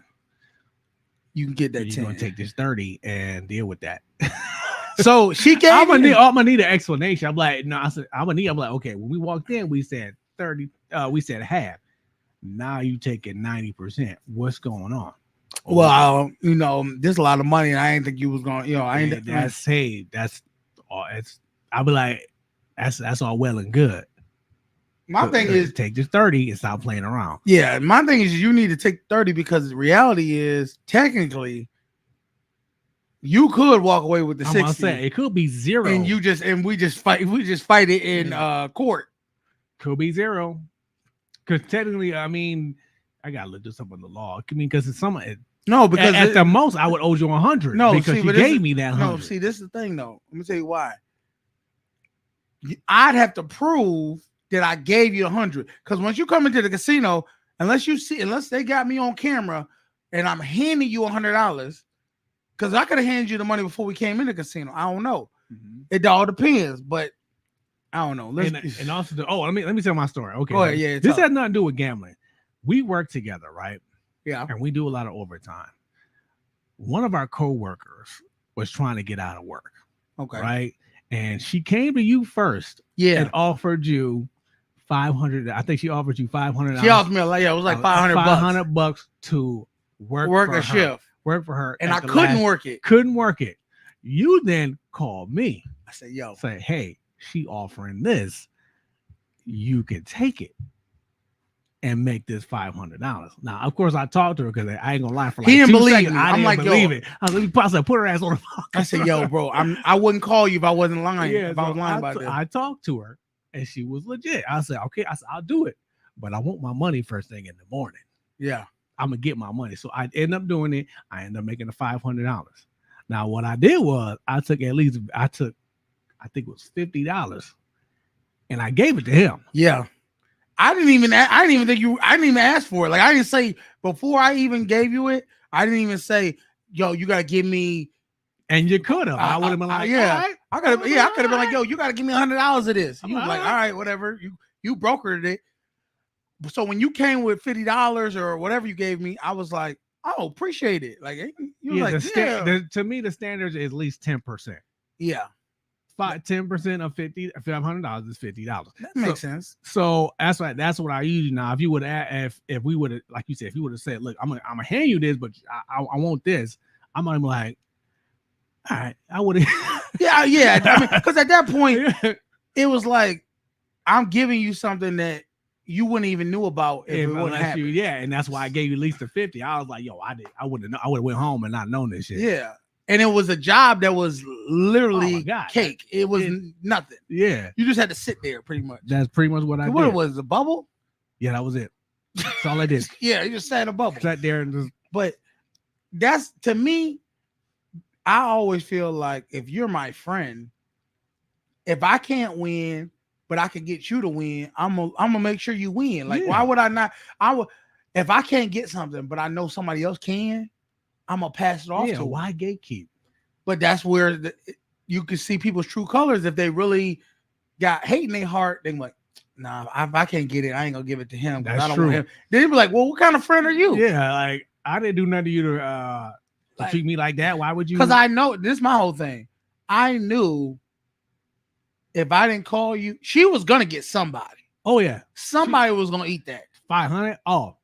You can get that. You're gonna take this 30 and deal with that. So she gave. I'm gonna need an explanation. I'm like, no, I said I'm like, okay. When we walked in, we said 30. We said half. Now you taking 90%. What's going on? Well, there's a lot of money, and I didn't think you was going. I ain't. That's all. I'll be like, that's all well and good. My thing is, take this 30 and stop playing around. Yeah, my thing is you need to take 30, because the reality is technically you could walk away with the 60. I'm saying it could be 0, and we just fight it in court. Could be 0, because technically, I mean, I gotta look this up on the law. I mean, because it's because at the most I would owe you 100. No, because you gave me that 100. No, see, this is the thing though. Let me tell you why. I'd have to prove that I gave you 100, because once you come into the casino, unless they got me on camera and I'm handing you $100, because I could have handed you the money before we came in the casino. I don't know. It all depends, but I don't know. And also, let me tell my story. Okay, go ahead, yeah, this has nothing to do with gambling. We work together, right? Yeah, and we do a lot of overtime. One of our coworkers was trying to get out of work. Okay, right. And she came to you first, and offered you $500. I think she offered you $500. She offered me it was like $500 to work a shift, work for her, and I couldn't work it. You then called me. I said, "Yo, say, hey, she offering this. You can take it and make this $500." Now, of course, I talked to her, because I ain't gonna lie, for like he didn't 2 believe seconds, me. I didn't believe it. I was like, possibly put her ass on the phone. I said, "Yo, bro, I wouldn't call you if I wasn't lying. Yeah, if I was lying about this." I talked to her, and she was legit. I said, "Okay," I'll do it, but I want my money first thing in the morning. Yeah, I'm gonna get my money. So I end up doing it. I end up making the $500. Now, what I did was I think it was $50, and I gave it to him. Yeah. I didn't even ask for it. Like, I didn't say before I even gave you it. I didn't even say, "Yo, you gotta give me." And you could have. I would have been like, "Yeah, all right. I could have." Yeah, I could have been like, "Yo, you gotta give me $100 of this." You was like, "All right, whatever." You brokered it. So when you came with $50 or whatever you gave me, I was like, "Oh, appreciate it." Like, you was like, "Yeah." To me, the standard is at least 10%. Yeah. 10% of $500 is $50. That makes sense. So that's what I usually now. If you would if we would have, like you said, if you would have said, look, I'm gonna hand you this, but I want this, I'm gonna be like, all right, I would have. yeah. I mean, because at that point, it was like, I'm giving you something that you wouldn't even knew about if it wouldn't happen. Yeah, and that's why I gave you at least the 50. I was like, yo, I would have went home and not known this shit. Yeah. And it was a job that was literally cake. It was nothing. Yeah. You just had to sit there pretty much. That's pretty much what I did. What it was, a bubble? Yeah, that was it. That's all I did. Yeah, you just sat in a bubble. Sat there and just. But that's, to me, I always feel like if you're my friend, if I can't win, but I can get you to win, I'm gonna make sure you win. Like, why would I not? If I can't get something, but I know somebody else can, I'm gonna pass it off to why gatekeep? But that's where you can see people's true colors. If they really got hate in their heart, they're like, nah, if I can't get it, I ain't gonna give it to him. That's I don't true. want him. Then they be like, well, what kind of friend are you? Yeah, like I didn't do nothing to you to treat me like that. Why would you? Because I know this is my whole thing. I knew if I didn't call you, she was gonna get somebody. Oh yeah, somebody was gonna eat that 500. Oh,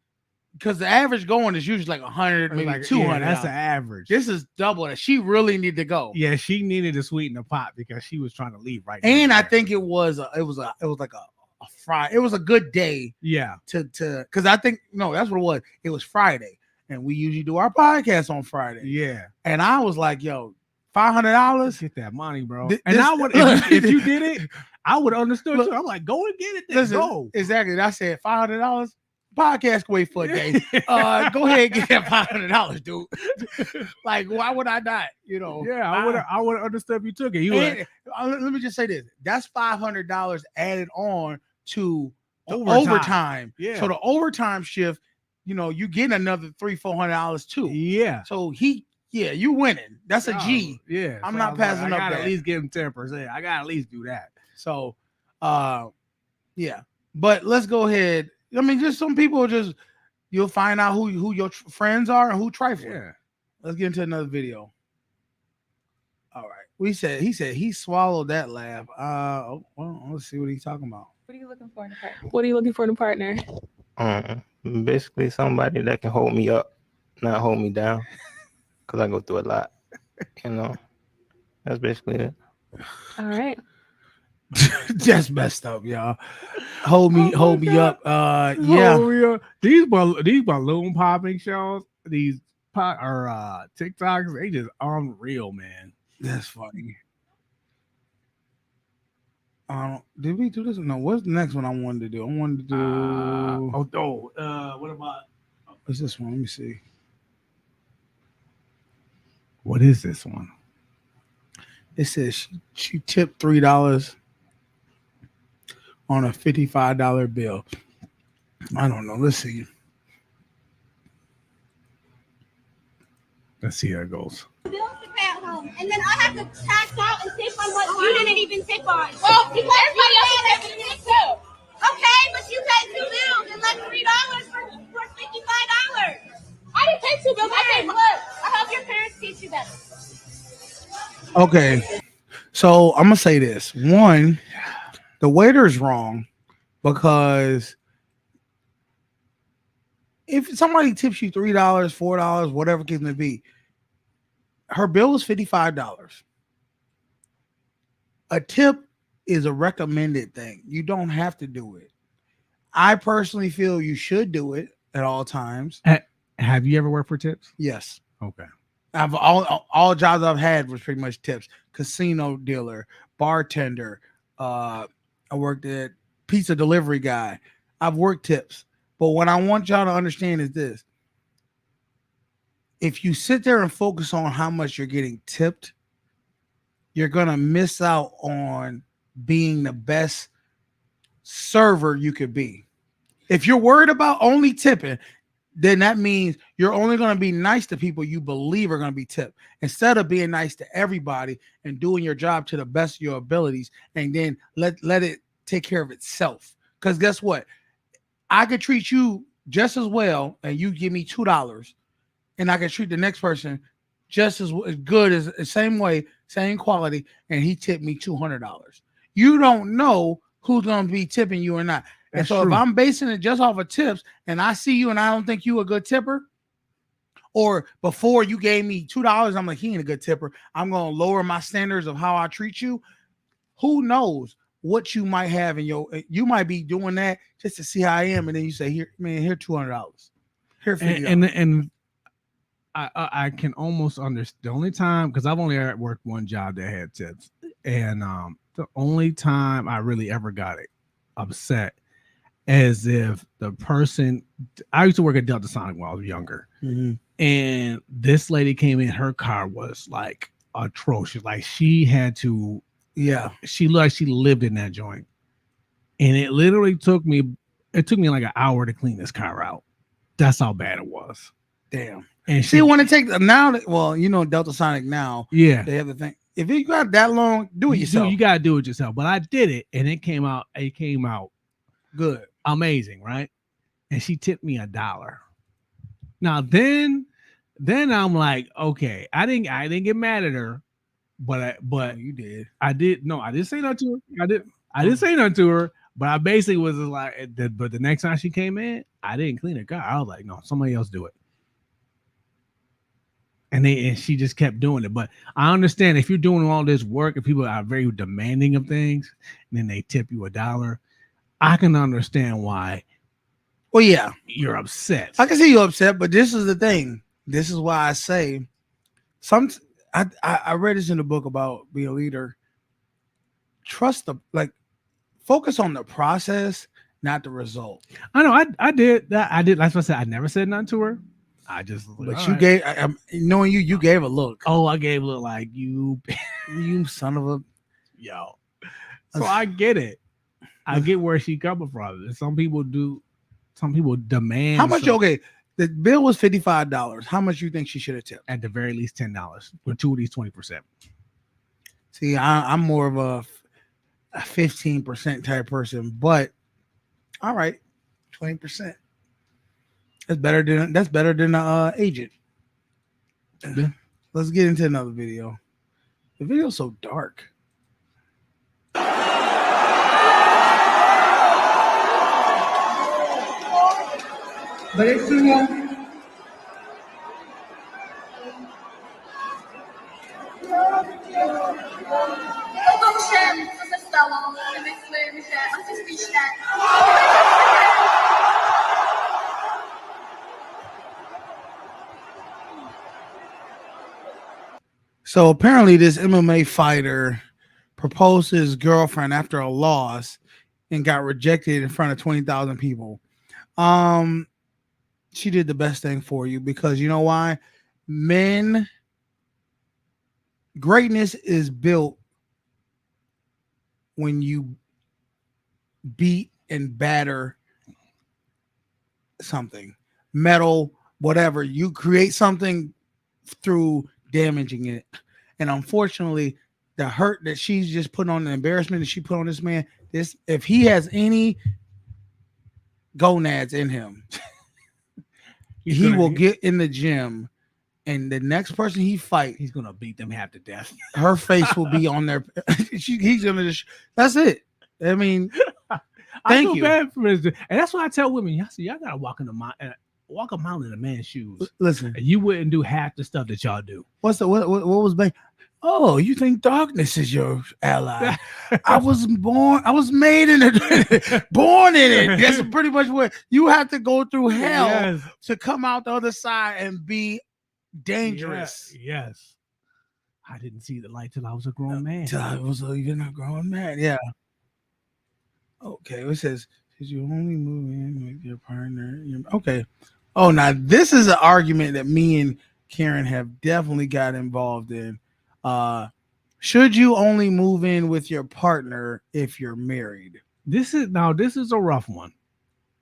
because the average going is usually like 100, maybe like 200. Yeah, that's the average. This is double that. She really needed to go. Yeah, she needed to sweeten the pot because she was trying to leave right. And I think it was like a Friday. It was a good day. Yeah. To because I think that's what it was. It was Friday, and we usually do our podcast on Friday. Yeah. And I was like, yo, $500. Get that money, bro. And I would if you did it, I would have understood too. I'm like, go and get it. Then go. Exactly. And I said $500. Podcast can wait for a day. Go ahead and get that $500, dude. Like, why would I not? Yeah, I would have understood if you took it. Let me just say this: that's $500 added on to the overtime. Yeah. So the overtime shift, you getting another $300-$400 too. Yeah. So you winning. That's a G. Yeah. I'm so not passing I up gotta that. at least give him 10%. I gotta at least do that. So, yeah. But let's go ahead. I mean, just some people you'll find out who your friends are and who trifle. Yeah. Let's get into another video. All right. He said he swallowed that laugh. Well, let's see what he's talking about. What are you looking for in a partner? What are you looking for in a partner? Basically somebody that can hold me up, not hold me down, because I go through a lot. That's basically it. All right. That's messed up, y'all. Hold me up. Yeah. These balloon popping shows, these TikToks, they just unreal, man. That's funny. Did we do this? No. What's the next one I wanted to do? I wanted to do. What about? What's this one? Let me see. What is this one? It says she tipped $3 on a $55 bill. I don't know. Let's see. Let's see how it goes. Bills to pay at home, and then I have to tax out and tip on what you didn't even tip on. Well, because everybody else has to tip too. Okay, but you paid 2 bills and left $3 for $55. I didn't pay 2 bills. I paid what? I hope your parents teach you better. Okay, so I'm gonna say this. One, the waiter's wrong because if somebody tips you $3, $4, whatever it may be, her bill is $55. A tip is a recommended thing. You don't have to do it. I personally feel you should do it at all times. Have you ever worked for tips? Yes. Okay. I've all jobs I've had was pretty much tips. Casino dealer, bartender. I worked at pizza delivery guy. I've worked tips. But what I want y'all to understand is this. if you sit there and focus on how much you're getting tipped, you're gonna miss out on being the best server you could be. If you're worried about only tipping, then that means you're only going to be nice to people you believe are going to be tipped, instead of being nice to everybody and doing your job to the best of your abilities, and then let it take care of itself. Because guess what? I could treat you just as well, and you give me $2, and I could treat the next person just as good, as the same way, same quality, and he tipped me $200. You don't know who's going to be tipping you or not. And That's so true. if I'm basing it just off of tips, and I see you and I don't think you a good tipper, or before you gave me $2, I'm like, he ain't a good tipper, I'm going to lower my standards of how I treat you. Who knows what you might have in your, you might be doing that just to see how I am. And then you say, here, man, here $200. Here $50. And I can almost understand. The only time, because I've only worked one job that had tips, and the only time I really ever got it upset as if the person, I used to work at Delta Sonic when I was younger, and this lady came in, her car was like atrocious, like she had to, she looked like she lived in that joint, and it literally took me like an hour to clean this car out. That's how bad it was. Damn. And see, when it takes now, well, you know, Delta Sonic now, yeah, they have the thing. If you got that long, do it yourself. You gotta do it yourself. But I did it, and it came out good, amazing, right? And she tipped me $1. Now then I'm like, okay, I didn't get mad at her, but you did. I didn't say nothing to her. I didn't say nothing to her, but I basically was like, but the next time she came in, I didn't clean her car. I was like, no, somebody else do it. And she just kept doing it. But I understand if you're doing all this work and people are very demanding of things, and then they tip you $1, I can understand why. Well, yeah, you're upset. I can see you upset, but this is the thing. This is why I say I read this in the book about being a leader. Trust focus on the process, not the result. I know I did that. I did. That's what I said. I never said nothing to her. I just, but you gave, knowing you gave a look. Oh, I gave a look like you son of a, yo. So I get it. I get where she coming from. Some people demand. How much? Okay, the bill was $55. How much you think she should have tipped? At the very least $10. Gratuities 20%. See, I'm more of a 15% type person, but all right, 20%. That's better than agent. Yeah. Let's get into another video. The video's so dark. But it's true. So apparently this MMA fighter proposed to his girlfriend after a loss and got rejected in front of 20,000 people. She did the best thing for you, because you know why? Greatness is built when you beat and batter something, metal, whatever. You create something through damaging it. And unfortunately, the hurt that she's just put on, the embarrassment that she put on this man, if he has any gonads in him, he will get in the gym, and the next person he fight, he's gonna beat them half to death. Her face will be on there. He's gonna just. That's it. I mean, thank you. Bad for this, and that's why I tell women, y'all gotta walk a mountain in a man's shoes. Listen, and you wouldn't do half the stuff that y'all do. What was bad? Oh, you think darkness is your ally? I was made in it, born in it. That's pretty much what you have to go through hell to come out the other side and be dangerous. Yes. I didn't see the light till I was a grown man. Till I was even a grown man. Yeah. Okay. It says, "Did you only move in with your partner?" Okay. Oh, now this is an argument that me and Karen have definitely got involved in. Should you only move in with your partner if you're married? This is a rough one.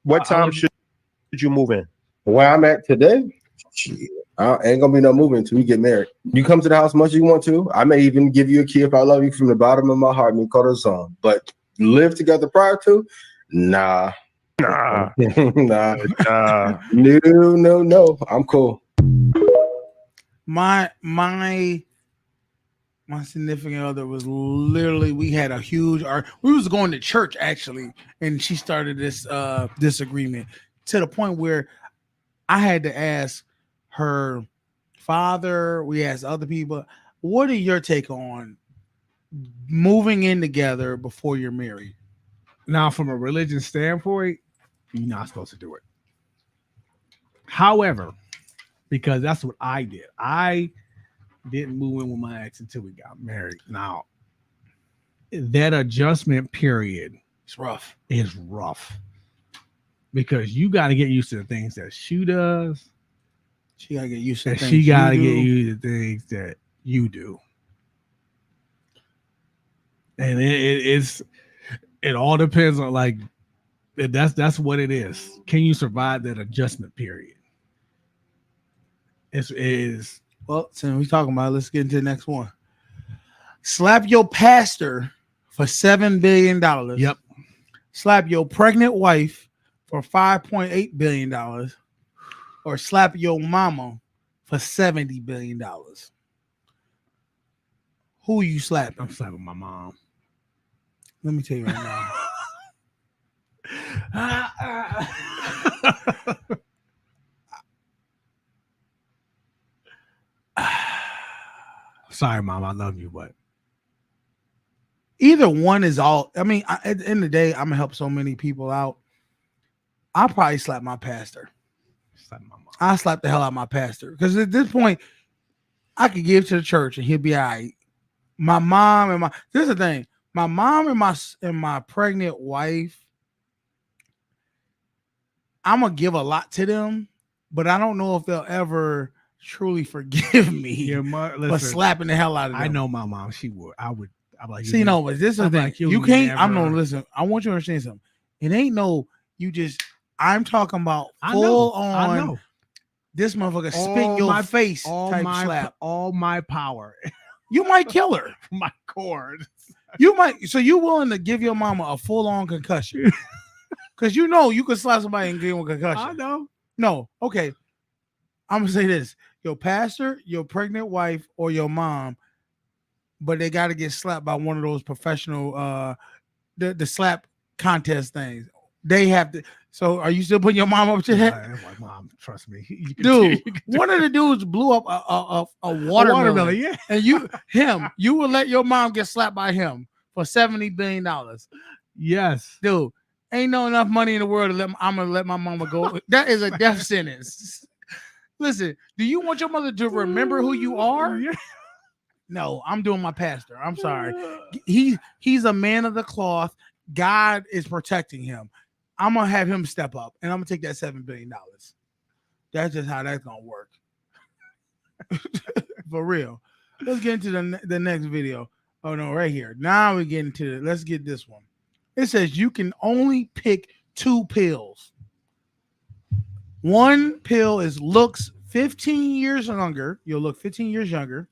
What time should you move in? Where I'm at today, shit, I ain't gonna be no moving until we get married. You come to the house as much as you want to. I may even give you a key if I love you from the bottom of my heart, mi corazón. But live together prior to, nah. Nah. No. I'm cool. My significant other was literally, we had a huge we was going to church actually, and she started this disagreement to the point where I had to ask her father, we asked other people, what are your take on moving in together before you're married? Now, from a religion standpoint, you're not supposed to do it. However, because that's what I did. I didn't move in with my ex until we got married. Now, that adjustment period is rough. Because you got to get used to the things that she does. She got to get used to the things she got to get used to the things that you do. And it all depends on, like, that's what it is. Can you survive that adjustment period? It is. Well, since we're talking about it, let's get into the next one. Slap your pastor for $7 billion. Yep. Slap your pregnant wife for $5.8 billion. Or slap your mama for $70 billion. Who you slapping? I'm slapping my mom. Let me tell you right now. Sorry, Mom. I love you, but either one is all. I mean, at the end of the day, I'm gonna help so many people out. I'll probably slap my pastor. I'll slap the hell out of my pastor, because at this point, I could give to the church and he'll be all right. My mom and this is the thing. My mom and my pregnant wife, I'm gonna give a lot to them, but I don't know if they'll ever truly forgive me for slapping the hell out of them. I know my mom. She would. I'm like, see, no, but this is the thing. like, you can't. I'm no. Listen, I want you to understand something. It ain't no. You just. I'm talking about full on. I know. This motherfucker spit your face type slap. All my power. You might kill her. My cord. You might. So you willing to give your mama a full on concussion? Because you know you could slap somebody and give them a concussion. I know. No. Okay. I'm gonna say this: your pastor, your pregnant wife, or your mom, but they got to get slapped by one of those professional, the slap contest things. They have to. So, are you still putting your mom up to that? I'm like, Mom, trust me, dude. One of the dudes blew up a watermelon. Yeah, and you will let your mom get slapped by him for $70 billion. Yes, dude. Ain't no enough money in the world to I'm gonna let my mama go. That is a death sentence. Listen, do you want your mother to remember who you are? No, I'm doing my pastor. I'm sorry. He's a man of the cloth. God is protecting him. I'm gonna have him step up, and I'm gonna take that $7 billion. That's just how that's gonna work. For real. Let's get into the next video. Oh no, right here. Now we get into it. Let's get this one. It says you can only pick 2 pills. One pill looks 15 years younger. You'll look 15 years younger.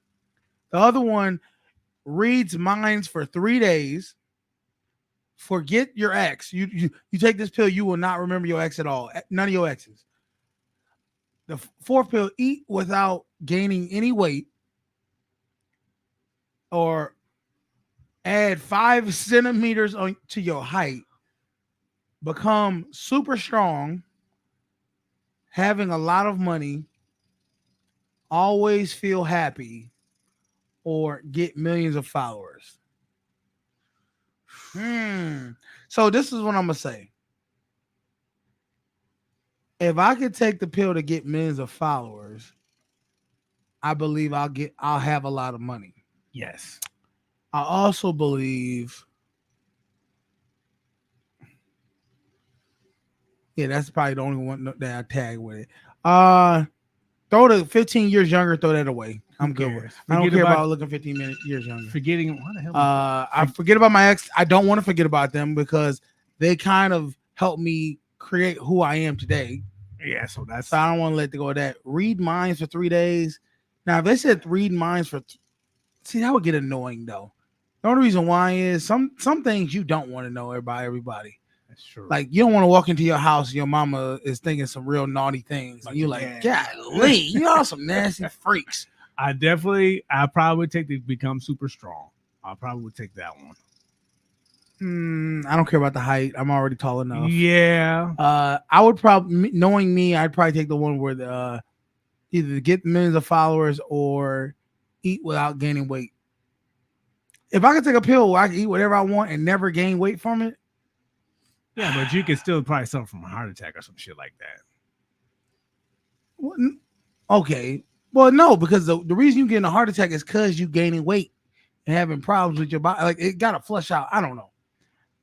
The other one reads minds for 3 days. Forget your ex. You take this pill, you will not remember your ex at all. None of your exes. The 4th pill, eat without gaining any weight, or add 5 centimeters to your height, become super strong, having a lot of money, always feel happy, or get millions of followers. So this is what I'm gonna say. If I could take the pill to get millions of followers, I believe I'll have a lot of money. Yes. I also believe, yeah, that's probably the only one that I tag with it. Throw the 15 years younger. Throw that away. I'm Who good with. cares? I don't Forget care about- about looking 15 years younger. Forgetting what the hell? I forget about my ex. I don't want to forget about them because they kind of helped me create who I am today. Yeah, so that's. So I don't want to let go of that. Read minds for 3 days. Now, if they said read minds for, see, that would get annoying though. The only reason why is some things you don't want to know about everybody. That's true. Like you don't want to walk into your house and your mama is thinking some real naughty things, and you're like, golly, y'all some nasty freaks. I probably would take the become super strong. I probably would take that one. I don't care about the height. I'm already tall enough. Yeah. I would probably, knowing me, I'd probably take the one where the either get millions of followers or eat without gaining weight. If I could take a pill where I can eat whatever I want and never gain weight from it. Yeah, but you can still probably suffer from a heart attack or some shit like that. Okay. Well, no, because the reason you getting a heart attack is because you gaining weight and having problems with your body. Like it gotta flush out. I don't know.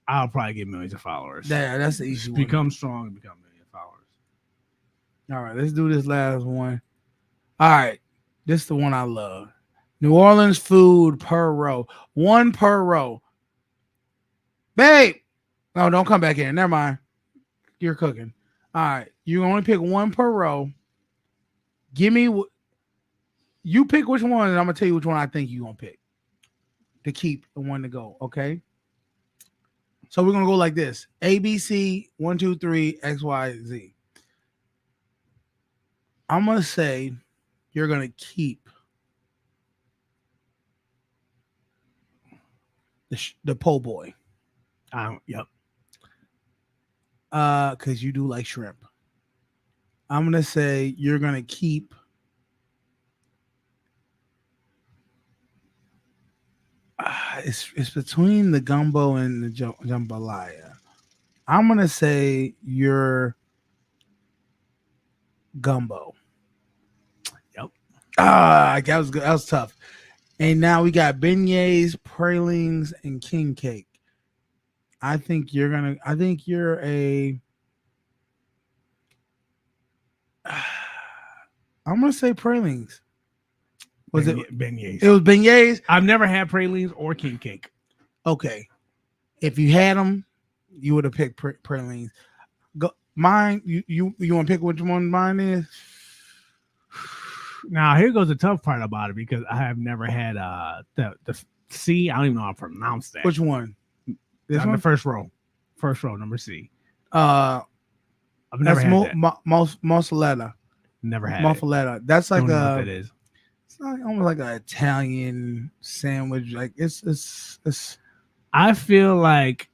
I'll probably get millions of followers. Yeah, that's the easy one. Become strong and become million followers. All right, let's do this last one. All right, this is the one I love. New Orleans food per row. One per row. Babe. No, don't come back in. Never mind. You're cooking. All right. You only pick one per row. Give me you pick which one, and I'm gonna tell you which one I think you're gonna pick to keep and one to go. Okay. So we're gonna go like this: A, B, C, 1, 2, 3, X, Y, Z. I'm gonna say you're gonna keep the po' boy. Yep. Because you do like shrimp. I'm gonna say you're gonna keep it's between the gumbo and the jambalaya. I'm gonna say you're gumbo. Yep. That was good. That was tough. And now we got beignets, pralines, and king cake. I think you're a. I'm gonna say pralines. Was it beignets? It was beignets. I've never had pralines or king cake. Okay, if you had them, you would have picked pralines. Go mine. You want to pick which one mine is? Now here goes the tough part about it because I have never had the C. I don't even know how to pronounce that. Which one? This On one? the first row, number C. I've never had that. Mozzarella. Never had mozzarella. That's like don't know what that is. It's like almost like an Italian sandwich. Like it's. I feel like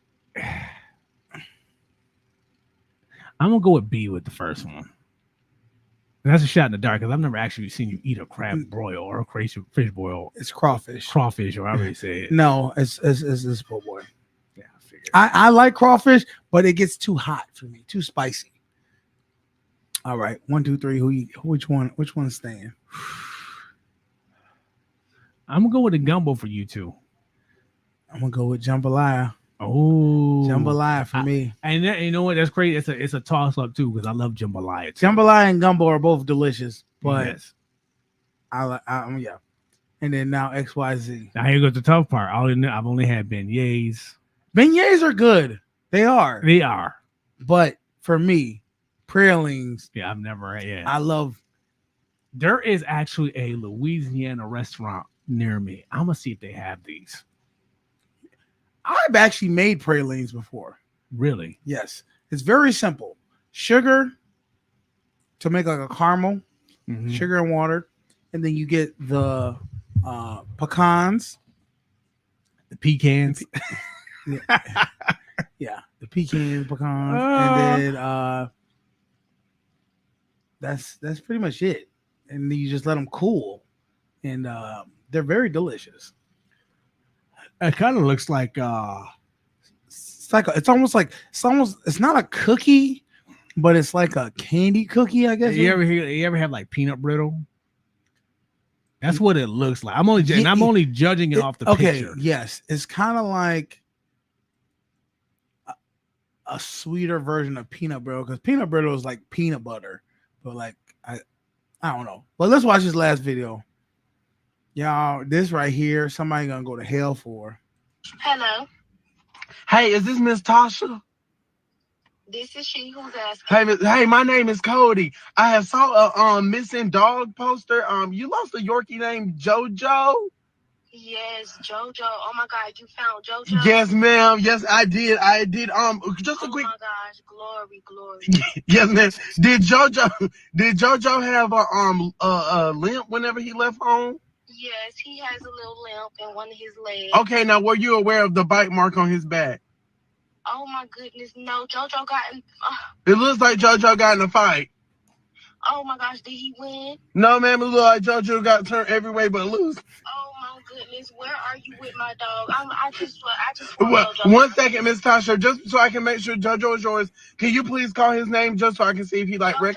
I'm gonna go with B with the first one. And that's a shot in the dark because I've never actually seen you eat a crab broil or a fish boil. It's crawfish. Crawfish, or however you say it. No, it's po' boy. Yeah, I figured. I like crawfish, but it gets too hot for me, too spicy. All right, 1, 2, 3. Which one's staying? I'm gonna go with the gumbo for you two. I'm gonna go with jambalaya. Oh, jambalaya for me. And you know what? That's crazy. It's a toss up too because I love jambalaya. Too. Jambalaya and gumbo are both delicious, but yes. Yeah. And then now XYZ. Now here goes the tough part. I've only had beignets. Beignets are good. They are. They are. But for me, pralines. Yeah, I've never had. Yeah, I love. There is actually a Louisiana restaurant near me. I'm gonna see if they have these. I've actually made pralines before. Really? Yes. It's very simple. Sugar to make like a caramel, sugar and water, and then you get the pecans, the pecans. Yeah, the pecans, and then that's pretty much it. And then you just let them cool, and they're very delicious. It kind of looks like it's not a cookie, but it's like a candy cookie, I guess. You ever have like peanut brittle? That's what it looks like. I'm only judging it off the picture. Yes, it's kind of like a sweeter version of peanut brittle because peanut brittle is like peanut butter, but like I I don't know. But let's watch this last video. Y'all, this right here, somebody gonna go to hell for. Hello, Hey, is this Miss Tasha? this is she who's asking. Hey, my name is Cody. I have saw a missing dog poster. You lost a Yorkie named JoJo. Yes, JoJo. Oh my God, you found JoJo? Yes, ma'am. Yes, I did. I did. Just a quick. Oh my gosh, glory, glory. Yes, ma'am. Did JoJo have a limp whenever he left home? Yes, he has a little limp in one of his legs. Okay, now were you aware of the bite mark on his back? Oh my goodness, no. JoJo got in. It looks like JoJo got in a fight. Oh my gosh, did he win? No, ma'am. It looked like JoJo got turned every way but loose. Oh my goodness, where are you with my dog? I just Well, want JoJo. 1 second, Miss Tasha, just so I can make sure JoJo is yours. Can you please call his name just so I can see if he like JoJo.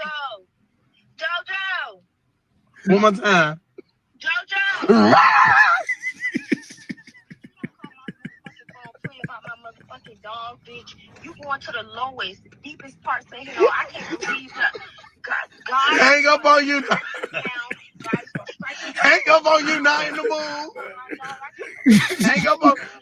JoJo. One more time. JoJo. Playing about my motherfucking dog, bitch. You going to the lowest, deepest parts of hell. I can't believe that. God. Hang up on you. Hang up on you, not in the mood.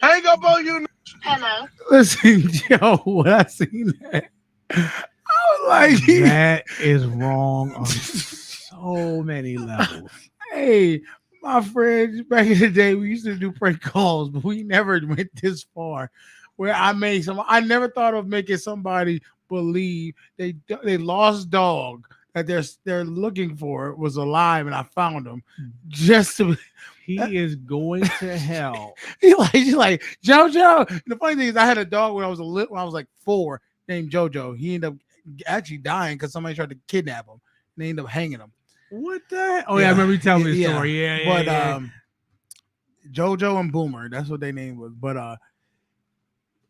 Hang up on you. Hello. Listen, yo, when I seen that, I was like, that is wrong on so many levels. Hey, my friends, back in the day, we used to do prank calls, but we never went this far. Where I never thought of making somebody believe they lost dog that they're looking for was alive, and I found him just to. He is going to hell. He's like JoJo. And the funny thing is, I had a dog when I was like 4 named JoJo. He ended up actually dying because somebody tried to kidnap him, and they ended up hanging him. What the? Oh yeah, I remember you telling me the story. Yeah, But JoJo and Boomer, that's what their name was. But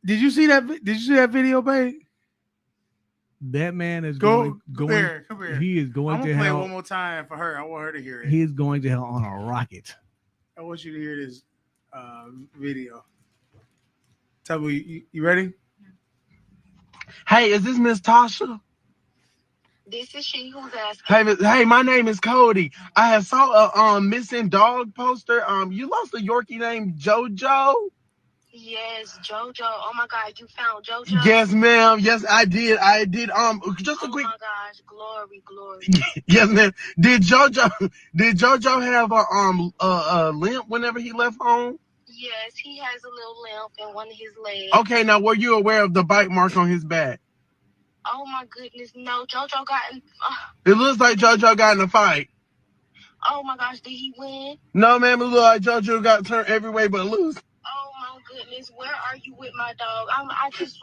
did you see that? Did you see that video, babe? That man is Come going. here. He is going I'm to gonna play hell. one more time for her. I want her to hear it. He is going to hell on a rocket. I want you to hear this video. Tell me, you ready? Hey, is this Miss Tasha? This is she who's asking. Hey, my name is Cody. I have saw a missing dog poster. You lost a Yorkie named JoJo. Yes, JoJo. Oh my God, you found JoJo? Yes, ma'am. Yes, I did. Just a quick. Oh my gosh, glory, glory. Yes, ma'am. Did JoJo have a limp whenever he left home? Yes, he has a little limp in one of his legs. Okay, now were you aware of the bite mark on his back? Oh my goodness, no. JoJo got in. It looks like JoJo got in a fight. Oh my gosh, did he win? No, ma'am. It looked like JoJo got turned every way but loose. Oh my goodness, where are you with my dog? I just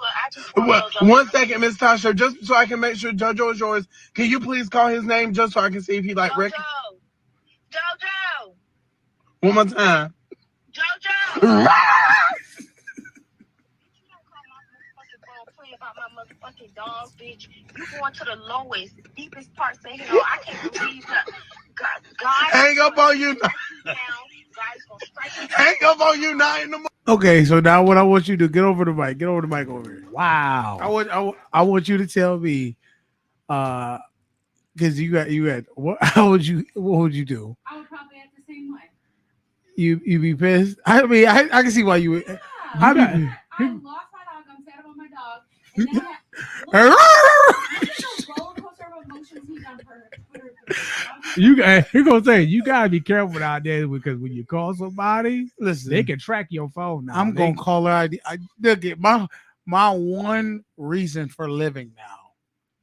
want Well, JoJo. 1 second, Miss Tasha, just so I can make sure JoJo is yours. Can you please call his name just so I can see if he like JoJo. JoJo. One more time. JoJo. Playing about my motherfucking dog, bitch. You going to the lowest, deepest parts of hell. I can't believe that. God. Hang up on you. Hang up on you, not in the mood. Okay, so now what I want you to do, get over the mic over here. Wow. I want you to tell me, because you had what would you do? I would probably act the same way. You be pissed? I mean, I can see why you would. I lost my dog. I'm sad about my dog. And then roller coaster of emotions he done for her. You're gonna say you gotta be careful out there because when you call somebody, listen, they can track your phone now. I'm gonna call her ID. Look at my one reason for living now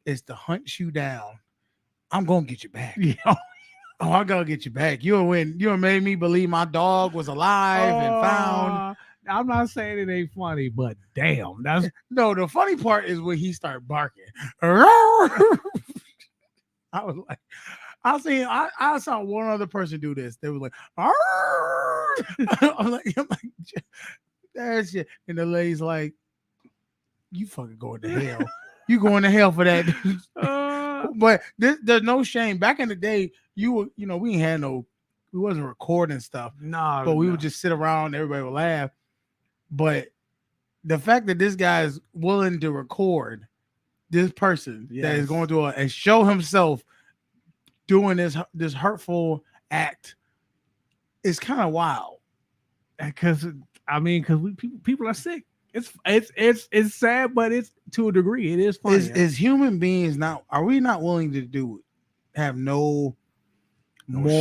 is to hunt you down. I'm gonna get you back. Yeah. Oh, I gotta get you back. You made me believe my dog was alive and found. I'm not saying it ain't funny, but damn, that's no. The funny part is when he started barking. I was like, I saw one other person do this. They were like, I'm like, that shit. And the lady's like, you fucking going to hell. You going to hell for that. But there's no shame. Back in the day, we wasn't recording stuff. No, but we would just sit around, everybody would laugh. But the fact that this guy is willing to record this person that is going through and show himself doing this hurtful act is kind of wild. Because people are sick. It's sad, but it's to a degree. It is funny. Is human beings now? Are we not willing to do it? Have no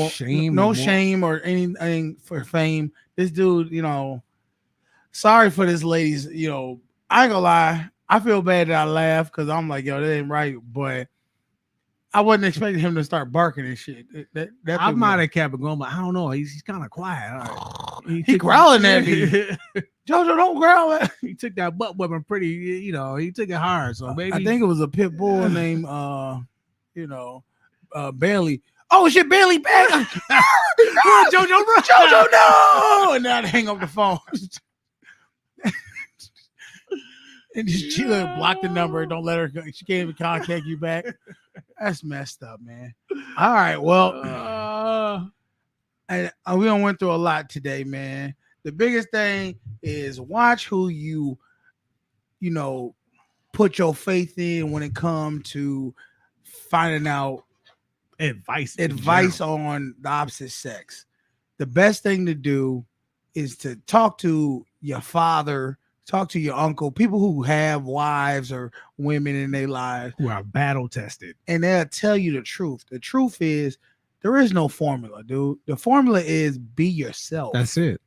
shame or anything for fame? This dude, sorry for this lady's. I ain't gonna lie. I feel bad that I laughed because I'm like, yo, that ain't right. But I wasn't expecting him to start barking and shit. That I might have kept it going, but I don't know. He's kind of quiet. He growling at me. Jojo, don't growl at He took that butt whipping pretty, he took it hard. So maybe I think it was a pit bull named Bailey. Oh shit, Bailey back. Run, Jojo, run. Jojo, no. And now they hang up the phone. And she block the number. Don't let her go. She can't even contact you back. That's messed up, man. All right, well, and we done went through a lot today, man. The biggest thing is watch who you put your faith in when it comes to finding out advice on the opposite sex. The best thing to do is to talk to your father, talk to your uncle, people who have wives or women in their lives who are battle tested, and they'll tell you the truth. The truth is there is no formula, dude. The formula is be yourself. That's it.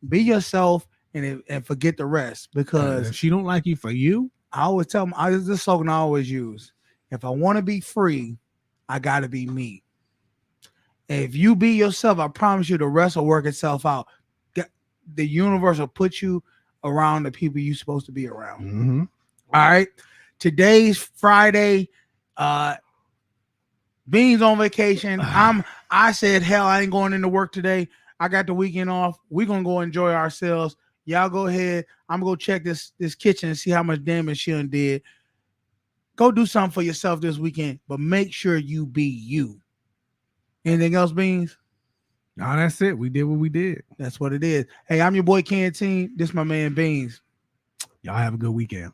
Be yourself and forget the rest. Because if she don't like you for you, I always tell them, this is the slogan I always use. If I want to be free, I got to be me. And if you be yourself, I promise you the rest will work itself out. The universe will put you around the people you're supposed to be around. Mm-hmm. All right. Today's Friday. Beans on vacation. I said, hell, I ain't going into work today. I got the weekend off. We're gonna go enjoy ourselves. Y'all go ahead. I'm gonna go check this kitchen and see how much damage she done did. Go do something for yourself this weekend, but make sure you be you. Anything else, Beans? No, that's it. We did what we did. That's what it is. Hey, I'm your boy Canteen. This is my man Beans. Y'all have a good weekend.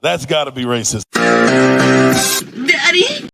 That's got to be racist. Daddy?